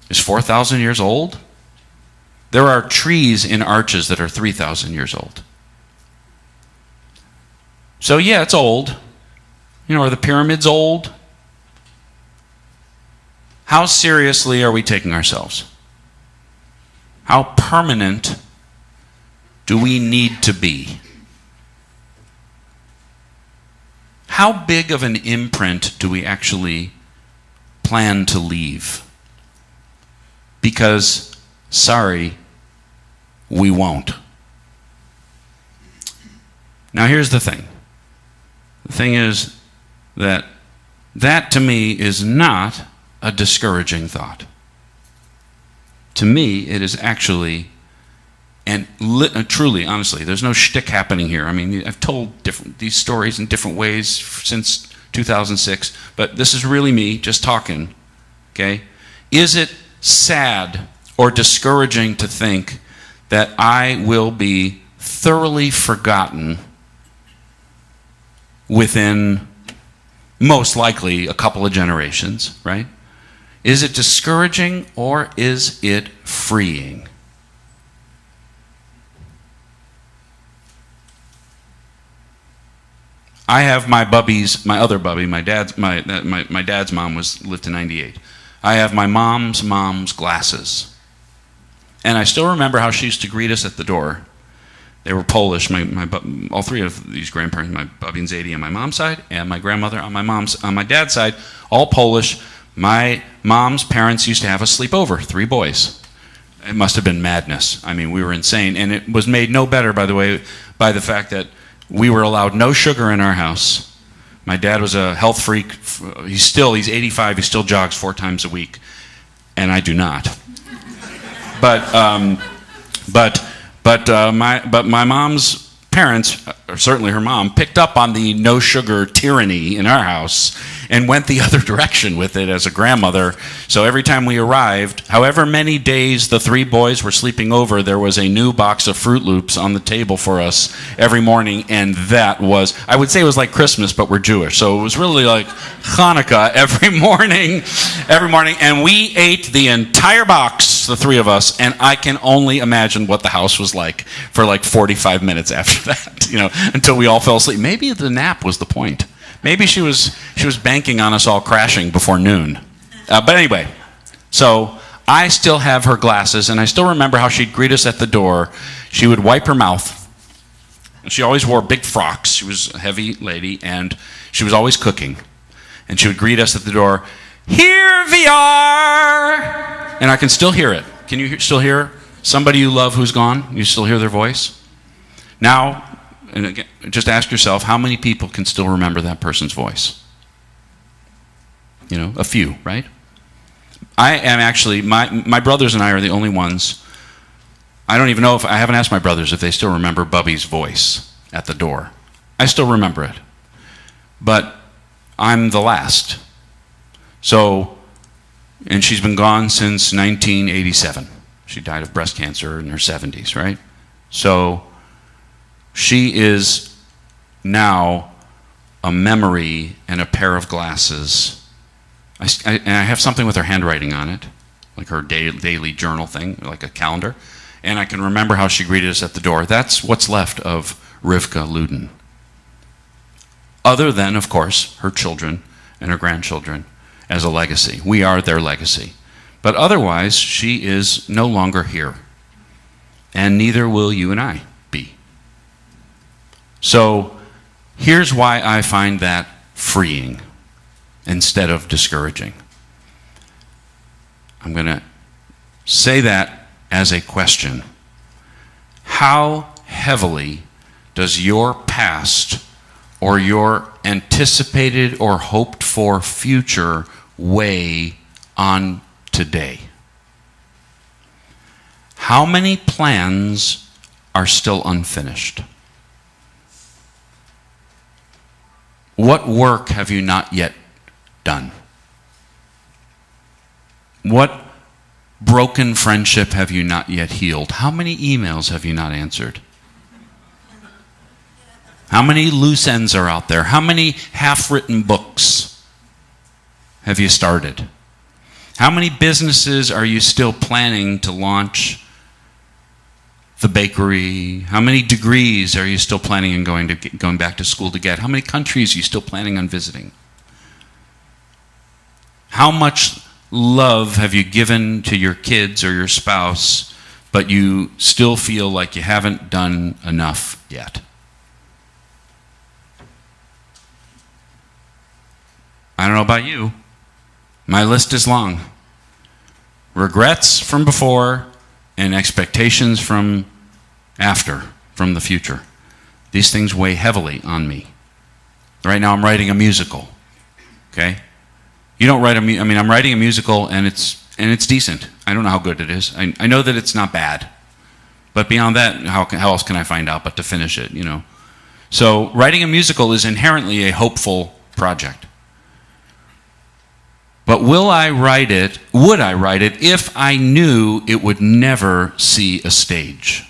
Is 4,000 years old? There are trees in arches that are 3,000 years old. So yeah, it's old. Are the pyramids old? How seriously are we taking ourselves? How permanent do we need to be? How big of an imprint do we actually plan to leave? Because, sorry, we won't. Now here's the thing. The thing is that to me is not a discouraging thought. To me, it is actually, and truly, honestly, there's no shtick happening here. I mean, I've told these stories in different ways since 2006, but this is really me just talking, okay? Is it sad or discouraging to think that I will be thoroughly forgotten within most likely a couple of generations, right? Is it discouraging or is it freeing? I have my other bubby, my dad's mom lived to 98. I have my mom's glasses. And I still remember how she used to greet us at the door. They were Polish. All three of these grandparents, my Bubby and Zadie on my mom's side, and my grandmother on my dad's side, all Polish. My mom's parents used to have us sleep over, 3 boys. It must have been madness. I mean, we were insane. And it was made no better, by the way, by the fact that we were allowed no sugar in our house. My dad was a health freak. He's 85. He still jogs 4 times a week. And I do not. But my mom's parents, or certainly her mom, picked up on the no sugar tyranny in our house and went the other direction with it as a grandmother. So every time we arrived, however many days the 3 boys were sleeping over, there was a new box of Fruit Loops on the table for us every morning, and that was, I would say it was like Christmas, but we're Jewish. So it was really like Hanukkah every morning, and we ate the entire box, the 3 of us, and I can only imagine what the house was like for like 45 minutes after that, until we all fell asleep. Maybe the nap was the point. Maybe she was banking on us all crashing before noon. But anyway, so I still have her glasses, and I still remember how she'd greet us at the door. She would wipe her mouth. She always wore big frocks. She was a heavy lady, and she was always cooking. And she would greet us at the door, "Here we are!" And I can still hear it. Can you still hear somebody you love who's gone? You still hear their voice? Now, and again, just ask yourself, how many people can still remember that person's voice? A few, right? I am actually, my brothers and I are the only ones. I don't even know I haven't asked my brothers if they still remember Bubby's voice at the door. I still remember it. But I'm the last. So, and she's been gone since 1987. She died of breast cancer in her 70s, right? So, she is now a memory and a pair of glasses. And I have something with her handwriting on it, like her daily journal thing, like a calendar. And I can remember how she greeted us at the door. That's what's left of Rivka Luden. Other than, of course, her children and her grandchildren as a legacy. We are their legacy. But otherwise, she is no longer here. And neither will you and I be. So here's why I find that freeing instead of discouraging. I'm going to say that as a question. How heavily does your past or your anticipated or hoped for future weigh on today? How many plans are still unfinished? What work have you not yet done? What broken friendship have you not yet healed? How many emails have you not answered? How many loose ends are out there? How many half-written books have you started? How many businesses are you still planning to launch? The bakery. How many degrees are you still planning on going back to school to get? How many countries are you still planning on visiting? How much love have you given to your kids or your spouse, but you still feel like you haven't done enough yet? I don't know about you. My list is long. Regrets from before and expectations from after, from the future. These things weigh heavily on me. Right now I'm writing a musical. Okay? You don't write I'm writing a musical and it's decent. I don't know how good it is. I know that it's not bad. But beyond that, how else can I find out but to finish it, So writing a musical is inherently a hopeful project. But would I write it if I knew it would never see a stage?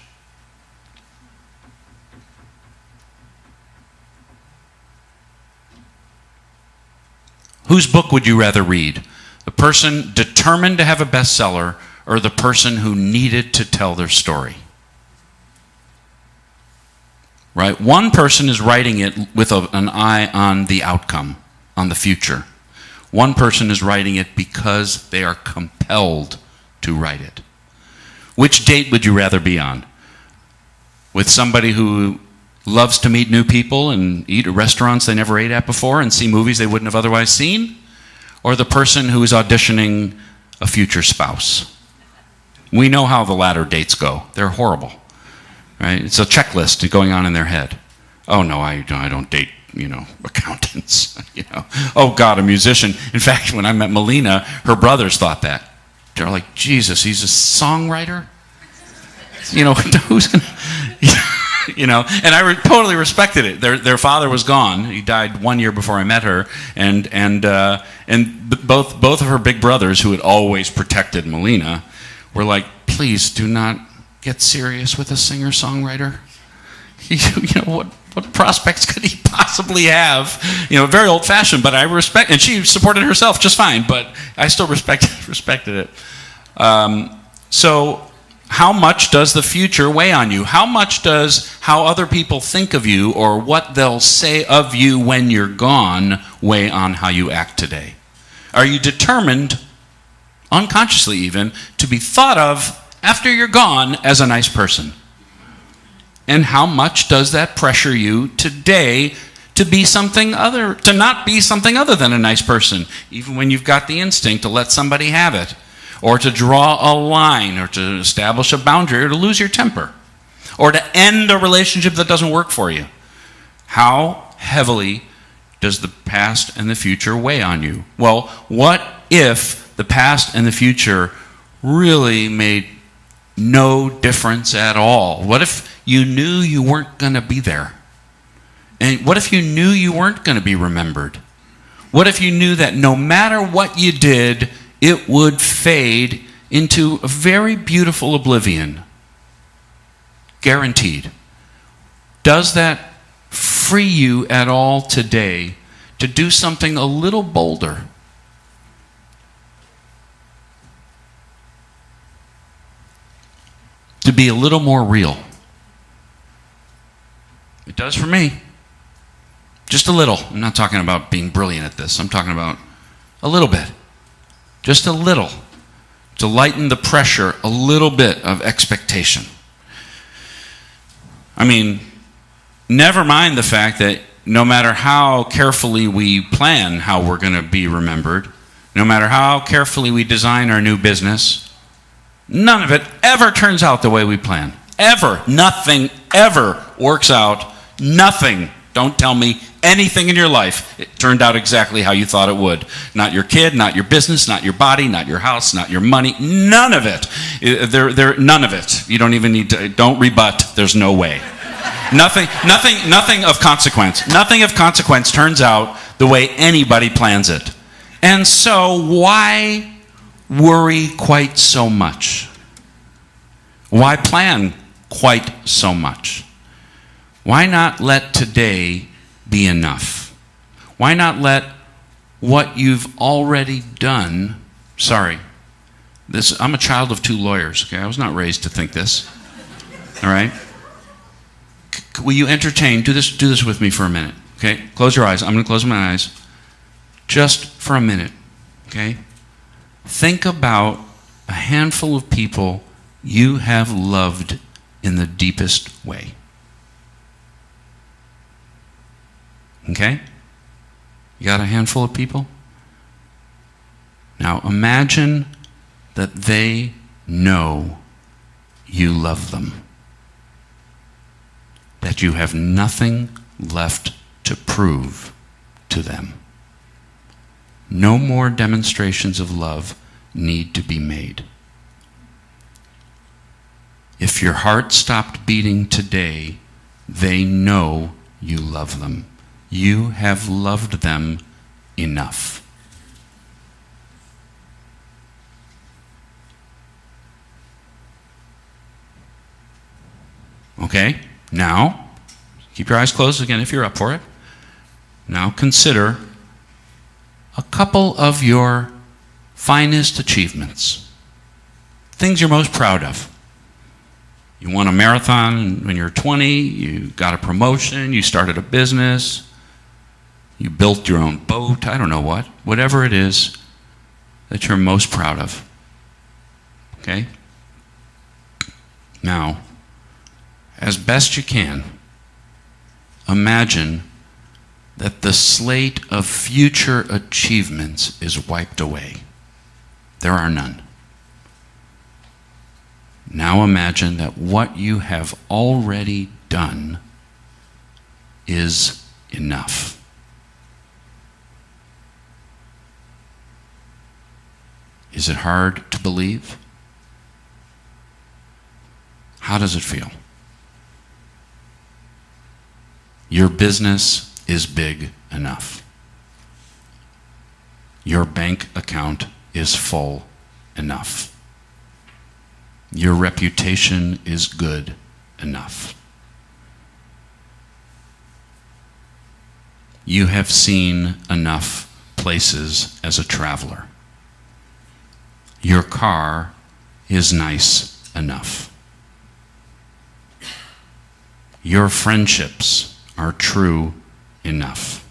Whose book would you rather read? The person determined to have a bestseller or the person who needed to tell their story? Right? One person is writing it with an eye on the outcome, on the future. One person is writing it because they are compelled to write it. Which date would you rather be on? With somebody who loves to meet new people and eat at restaurants they never ate at before and see movies they wouldn't have otherwise seen? Or the person who is auditioning a future spouse? We know how the latter dates go. They're horrible, right? It's a checklist going on in their head. Oh no, I don't date, accountants. Oh God, a musician. In fact, when I met Melina, her brothers thought that. They're like, Jesus, he's a songwriter? Who's gonna, and I totally respected it. Their father was gone. He died 1 year before I met her, and both of her big brothers, who had always protected Melina, were like, please do not get serious with a singer-songwriter. What prospects could he possibly have? Very old-fashioned, but I respect, and she supported herself just fine, but I still respected it. So how much does the future weigh on you? How much does how other people think of you or what they'll say of you when you're gone weigh on how you act today? Are you determined, unconsciously even, to be thought of after you're gone as a nice person? And how much does that pressure you today to be to not be something other than a nice person, even when you've got the instinct to let somebody have it, or to draw a line, or to establish a boundary, or to lose your temper, or to end a relationship that doesn't work for you? How heavily does the past and the future weigh on you? Well, what if the past and the future really made no difference at all? What if you knew you weren't going to be there? And what if you knew you weren't going to be remembered? What if you knew that no matter what you did, it would fade into a very beautiful oblivion? Guaranteed. Does that free you at all today to do something a little bolder? To be a little more real? It does for me. Just a little. I'm not talking about being brilliant at this. I'm talking about a little bit. Just a little. To lighten the pressure, a little bit of expectation. I mean, never mind the fact that no matter how carefully we plan how we're going to be remembered, no matter how carefully we design our new business, none of it ever turns out the way we plan. Ever. Nothing ever works out. Nothing. Don't tell me anything in your life it turned out exactly how you thought it would. Not your kid, not your business, not your body, not your house, not your money. None of it. None of it. You don't even need to. Don't rebut. There's no way. Nothing of consequence. Nothing of consequence turns out the way anybody plans it. And so why worry quite so much? Why plan quite so much? Why not let today be enough? Why not let what you've already done, I'm a child of two lawyers, okay? I was not raised to think this, all right? Will you entertain, do this with me for a minute, okay? Close your eyes. I'm going to close my eyes just for a minute, okay? Think about a handful of people you have loved in the deepest way. Okay? You got a handful of people? Now imagine that they know you love them. That you have nothing left to prove to them. No more demonstrations of love need to be made. If your heart stopped beating today, they know you love them. You have loved them enough. Okay, now, keep your eyes closed again if you're up for it. Now consider a couple of your finest achievements. Things you're most proud of. You won a marathon when you were 20, you got a promotion, you started a business, you built your own boat, I don't know what. Whatever it is that you're most proud of. Okay? Now, as best you can, imagine that the slate of future achievements is wiped away. There are none. Now imagine that what you have already done is enough. Is it hard to believe? How does it feel? Your business is big enough. Your bank account is full enough. Your reputation is good enough. You have seen enough places as a traveler. Your car is nice enough. Your friendships are true enough.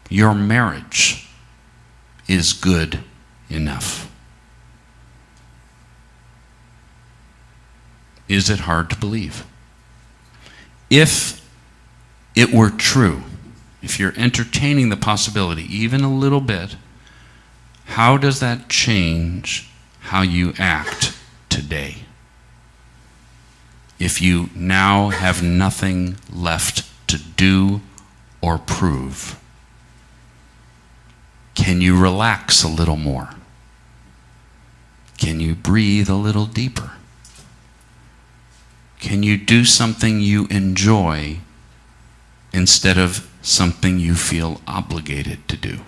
Your marriage is good enough. Is it hard to believe? If it were true, if you're entertaining the possibility even a little bit, how does that change how you act today? If you now have nothing left to do or prove, can you relax a little more? Can you breathe a little deeper? Can you do something you enjoy instead of something you feel obligated to do,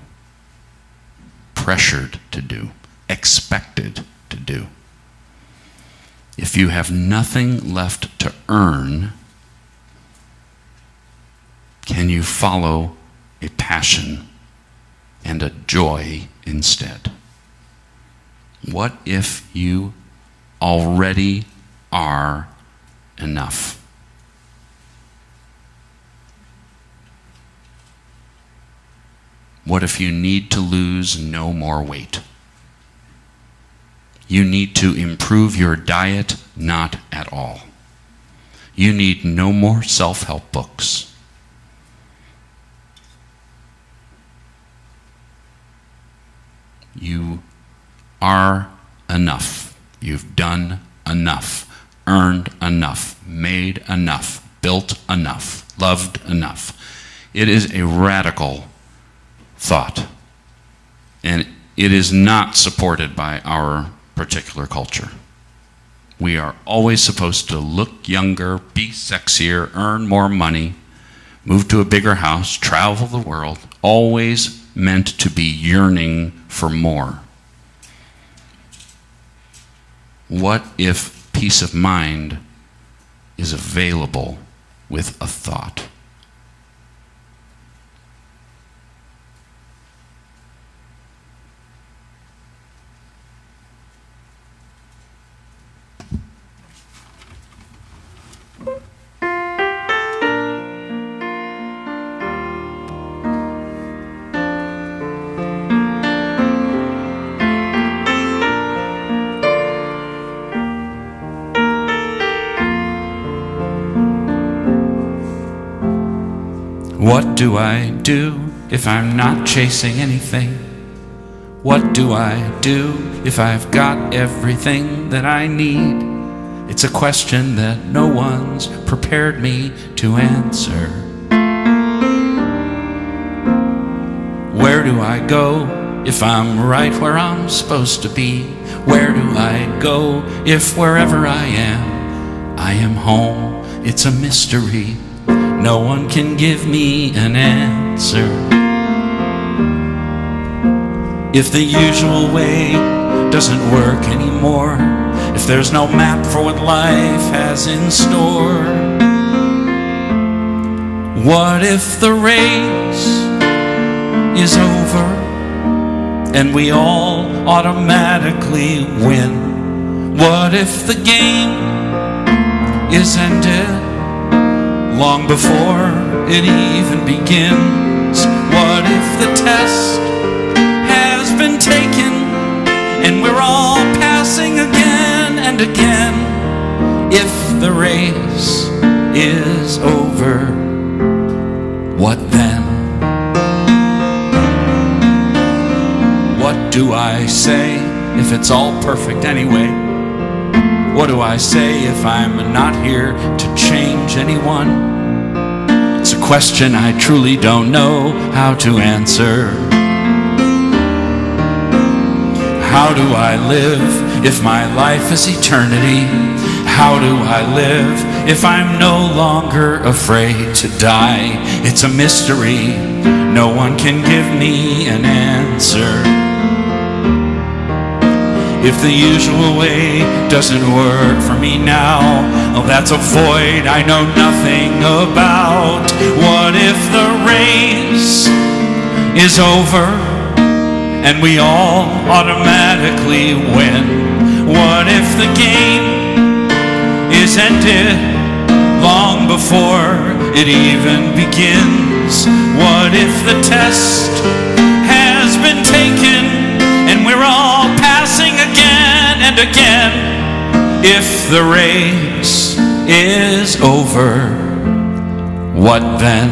pressured to do, expected to do? If you have nothing left to earn, can you follow a passion and a joy instead? What if you already are enough? What if you need to lose no more weight? You need to improve your diet, not at all. You need no more self-help books. You are enough. You've done enough, earned enough, made enough, built enough, loved enough. It is a radical thought, and it is not supported by our particular culture. We are always supposed to look younger, be sexier, earn more money, move to a bigger house, travel the world, always meant to be yearning for more. What if peace of mind is available with a thought? What do I do if I'm not chasing anything? What do I do if I've got everything that I need? It's a question that no one's prepared me to answer. Where do I go if I'm right where I'm supposed to be? Where do I go if wherever I am home? It's a mystery. No one can give me an answer. If the usual way doesn't work anymore, if there's no map for what life has in store, what if the race is over and we all automatically win? What if the game is ended long before it even begins? What if the test has been taken and we're all passing again and again. If the race is over, what then? What do I say if it's all perfect anyway? What do I say if I'm not here to change anyone? It's a question I truly don't know how to answer. How do I live if my life is eternity? How do I live if I'm no longer afraid to die? It's a mystery. No one can give me an answer. If the usual way doesn't work for me now, oh, that's a void I know nothing about. What if the race is over and we all automatically win? What if the game is ended long before it even begins? What if the test has been taken and we're all passing again and again? If the race is over, what then?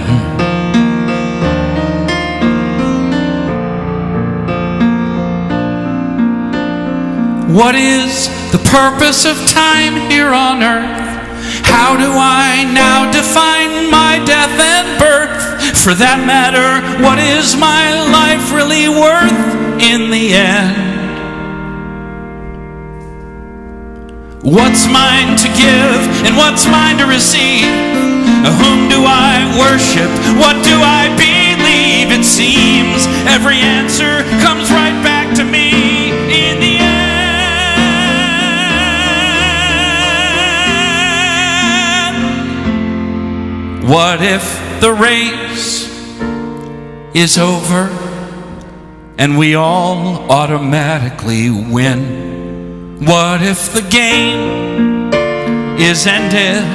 What is the purpose of time here on earth? How do I now define my death and birth? For that matter, what is my life really worth in the end? What's mine to give and what's mine to receive? Whom do I worship? What do I believe? It seems every answer comes right back to me in the end. What if the race is over and we all automatically win? What if the game is ended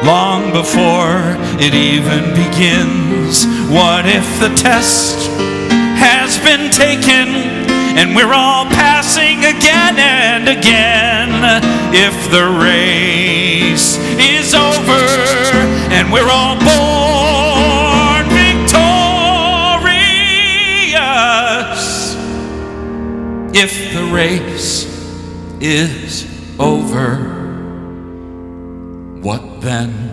long before it even begins? What if the test has been taken and we're all passing again and again? If the race is over and we're all born victorious, if the race is over, what then?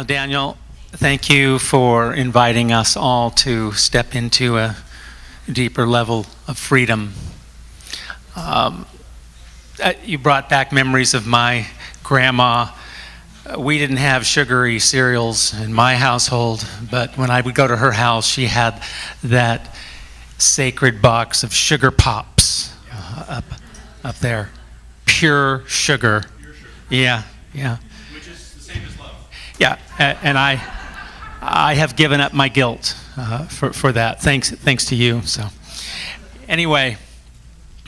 Daniel, thank you for inviting us all to step into a deeper level of freedom. You brought back memories of my grandma. We didn't have sugary cereals in my household, but when I would go to her house, she had that sacred box of sugar pops up there. Pure sugar. Yeah. Which is the same as love. Yeah, and I have given up my guilt for that. Thanks to you. So anyway,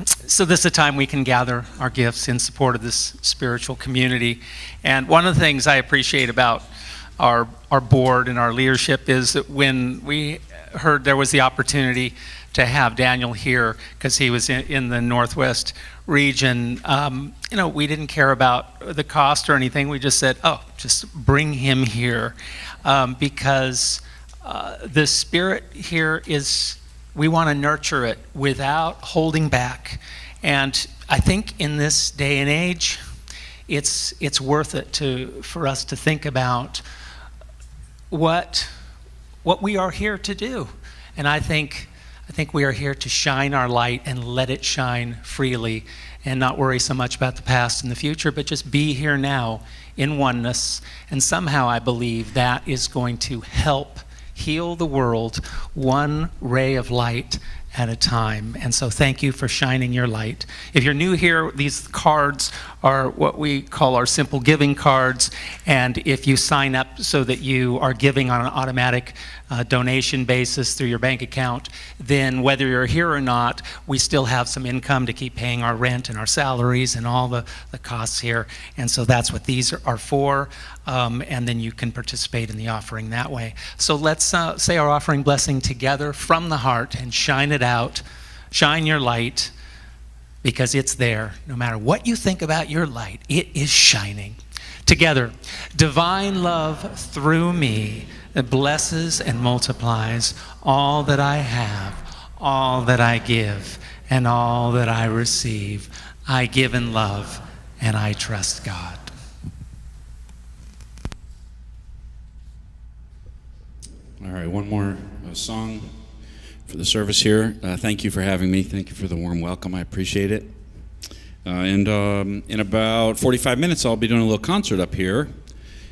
so this is a time we can gather our gifts in support of this spiritual community. And one of the things I appreciate about our board and our leadership is that when we heard there was the opportunity to have Daniel here because he was in the Northwest region, we didn't care about the cost or anything. We just said, just bring him here because the spirit here is, we want to nurture it without holding back. And I think in this day and age, it's worth it for us to think about what we are here to do. And I think I think we are here to shine our light and let it shine freely and not worry so much about the past and the future, but just be here now in oneness. And somehow I believe that is going to help heal the world one ray of light at a time. And so thank you for shining your light. If you're new here, these cards are what we call our simple giving cards. And if you sign up so that you are giving on an automatic donation basis through your bank account, then whether you're here or not, we still have some income to keep paying our rent and our salaries and all the costs here. And so that's what these are for. And then you can participate in the offering that way. So let's say our offering blessing together from the heart and shine it out. Shine your light, because it's there. No matter what you think about your light, it is shining. Together, divine love through me that blesses and multiplies all that I have, all that I give, and all that I receive. I give in love, and I trust God. All right, one more song for the service here. Thank you for having me. Thank you for the warm welcome. I appreciate it. And in about 45 minutes, I'll be doing a little concert up here.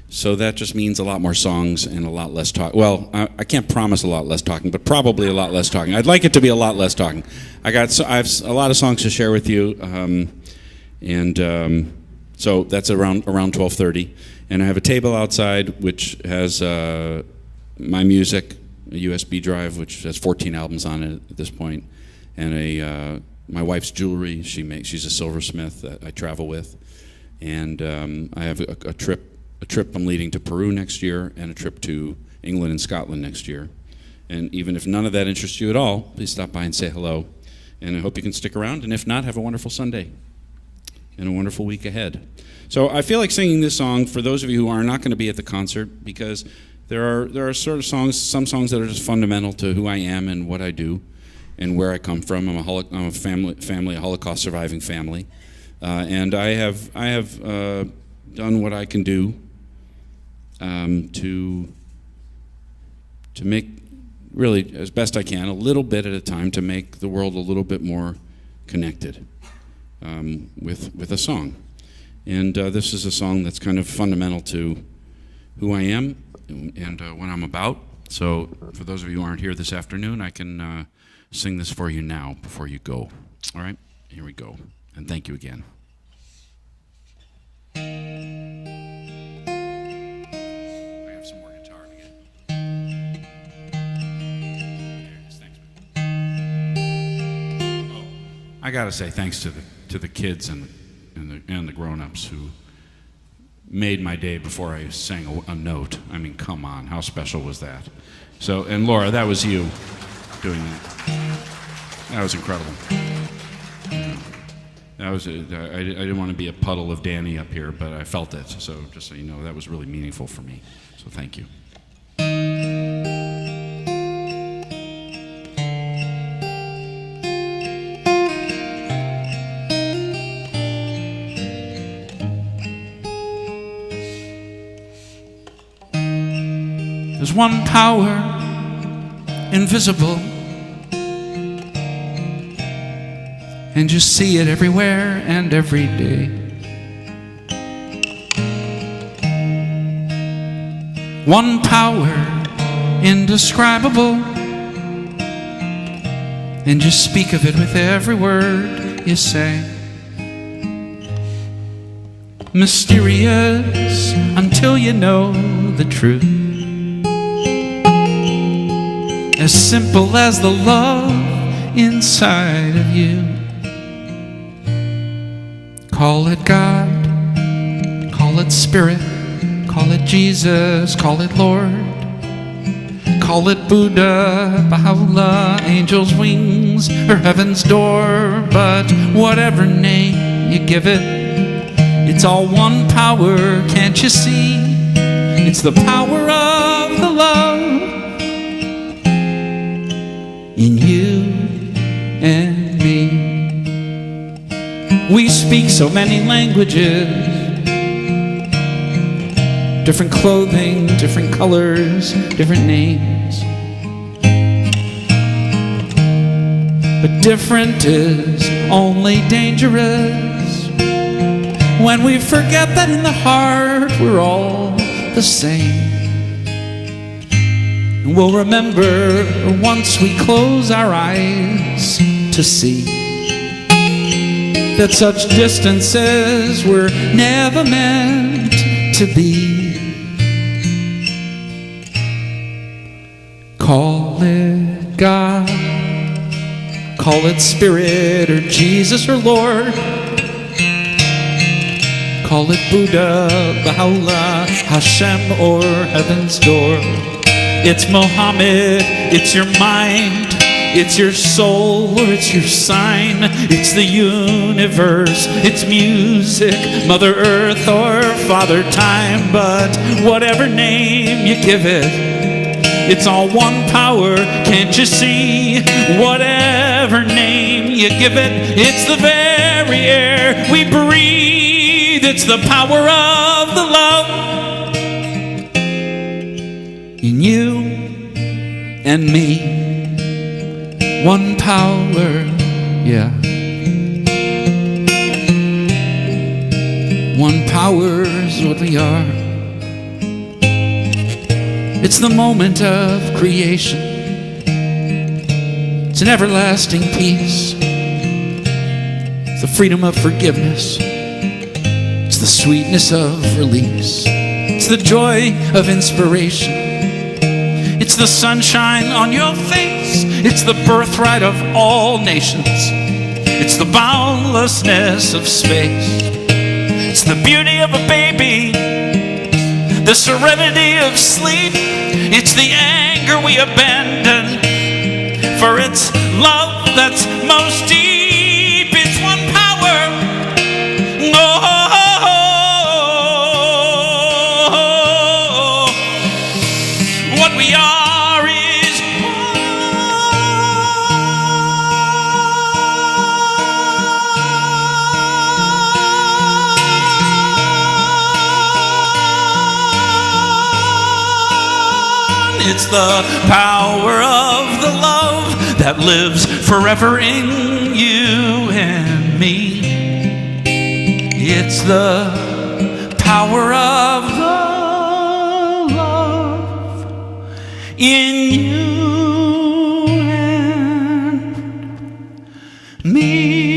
So that just means a lot more songs and a lot less talk. Well, I can't promise a lot less talking, but probably a lot less talking. I'd like it to be a lot less talking. I have a lot of songs to share with you, so that's around 12:30. And I have a table outside which has my music, a USB drive which has 14 albums on it at this point, and my wife's jewelry. She's a silversmith that I travel with, and I have a trip I'm leading to Peru next year, and a trip to England and Scotland next year. And even if none of that interests you at all, please stop by and say hello. And I hope you can stick around, and if not, have a wonderful Sunday and a wonderful week ahead. So I feel like singing this song for those of you who are not going to be at the concert, because there are sort of some songs that are just fundamental to who I am and what I do and where I come from. I'm a family, a Holocaust surviving family, and I have done what I can do to make, really as best I can, a little bit at a time, to make the world a little bit more connected with a song. And this is a song that's kind of fundamental to who I am and what I'm about. So for those of you who aren't here this afternoon, I can sing this for you now before you go. All right, here we go. And thank you again. I have some more guitar to get. Thanks, man. Oh, I gotta say thanks to the kids and the grown-ups who made my day before I sang a note. I mean, come on, how special was that? So, and Laura, that was you doing that. That was incredible. I didn't want to be a puddle of Danny up here, but I felt it. So just so you know, that was really meaningful for me. So thank you. There's one power, invisible, and you see it everywhere and every day. One power, indescribable, and you speak of it with every word you say. Mysterious until you know the truth. As simple as the love inside of you. Call it God, call it Spirit, call it Jesus, call it Lord, call it Buddha, Baha'u'llah, angel's wings, or heaven's door. But whatever name you give it, it's all one power, can't you see? It's the power of the love in you and me. We speak so many languages, different clothing, different colors, different names. but different is only dangerous when we forget that in the heart we're all the same. And we'll remember once we close our eyes to see that such distances were never meant to be. Call it God, call it Spirit or Jesus or Lord, call it Buddha, Baha'u'llah, Hashem or Heaven's Door. It's Mohammed, it's your mind, it's your soul or it's your sign. It's the universe, it's music, Mother Earth or Father Time. But whatever name you give it, it's all one power, can't you see? Whatever name you give it, it's the very air we breathe. It's the power of the love in you and me. One power, yeah. One power is what we are. It's the moment of creation. It's an everlasting peace. It's the freedom of forgiveness. It's the sweetness of release. It's the joy of inspiration. It's the sunshine on your face. It's the birthright of all nations. It's the boundlessness of space. It's the beauty of a baby, the serenity of sleep. It's the anger we abandon, for it's love that's most deep. It's one power. Oh, what we are is it's the power of the love that lives forever in you and me. It's the power of the love in you and me.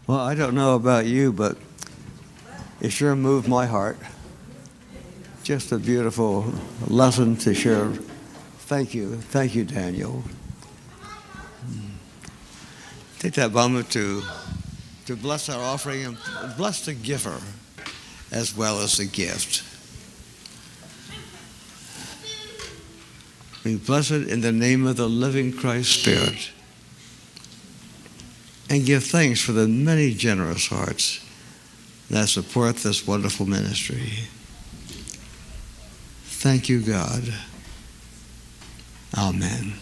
Well, I don't know about you, but it sure moved my heart. Just a beautiful lesson to share. Thank you, Daniel. Take that moment to bless our offering and bless the giver as well as the gift. We bless it in the name of the living Christ Spirit. And give thanks for the many generous hearts that support this wonderful ministry. Thank you, God. Amen.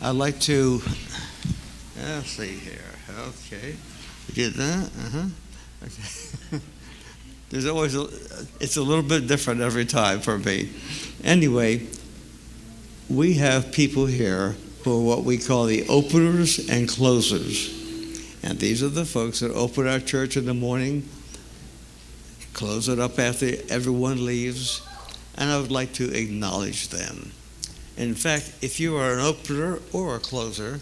I'd like to, let's see here. Okay. We did that? Okay. There's always, it's a little bit different every time for me. Anyway, we have people here for what we call the openers and closers. And these are the folks that open our church in the morning, close it up after everyone leaves, and I would like to acknowledge them. In fact, if you are an opener or a closer,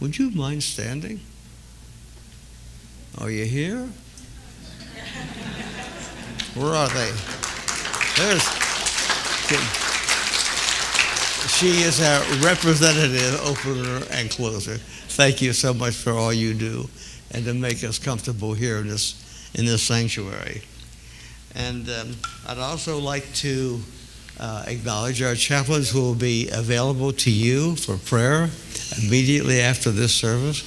would you mind standing? Are you here? Where are they? she is our representative opener and closer. Thank you so much for all you do and to make us comfortable here in this sanctuary. And I'd also like to acknowledge our chaplains who will be available to you for prayer immediately after this service.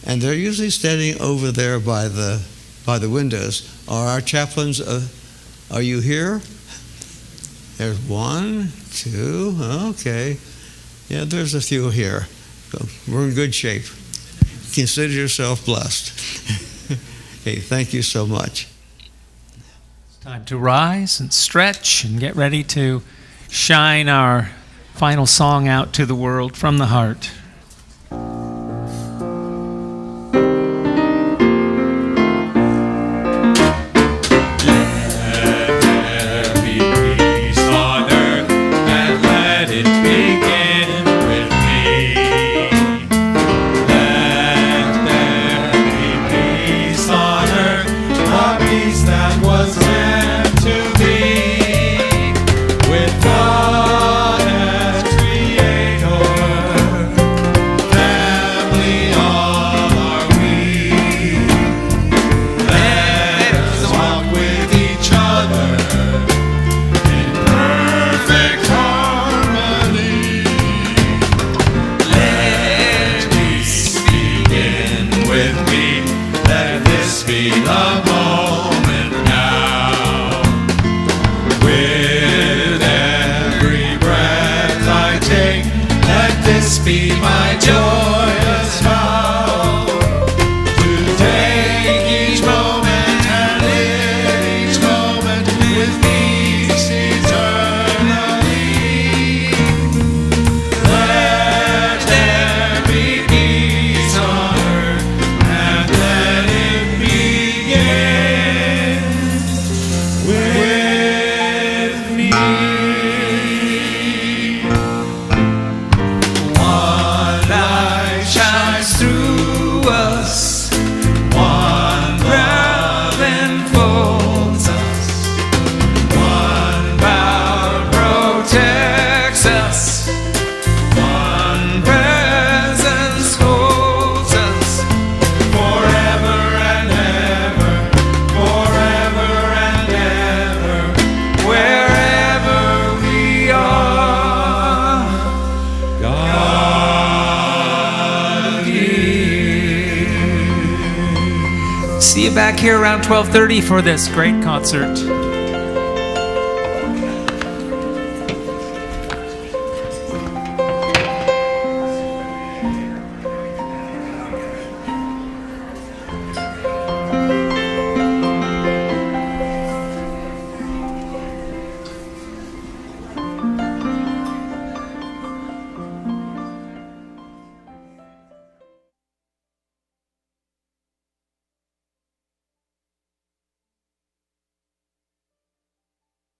And they're usually standing over there by the windows. Are our chaplains, are you here? There's one, two, okay. Yeah, there's a few here. So we're in good shape. Consider yourself blessed. Okay, thank you so much. It's time to rise and stretch and get ready to shine our final song out to the world from the heart. Be my joyous vow to take each moment and live each moment with peace eternally. Let there be peace on earth and let it begin with me. Through us, one love enfolds us, one power protects us, one presence holds us forever and ever, wherever we are. God. See you back here around 12:30 for this great concert.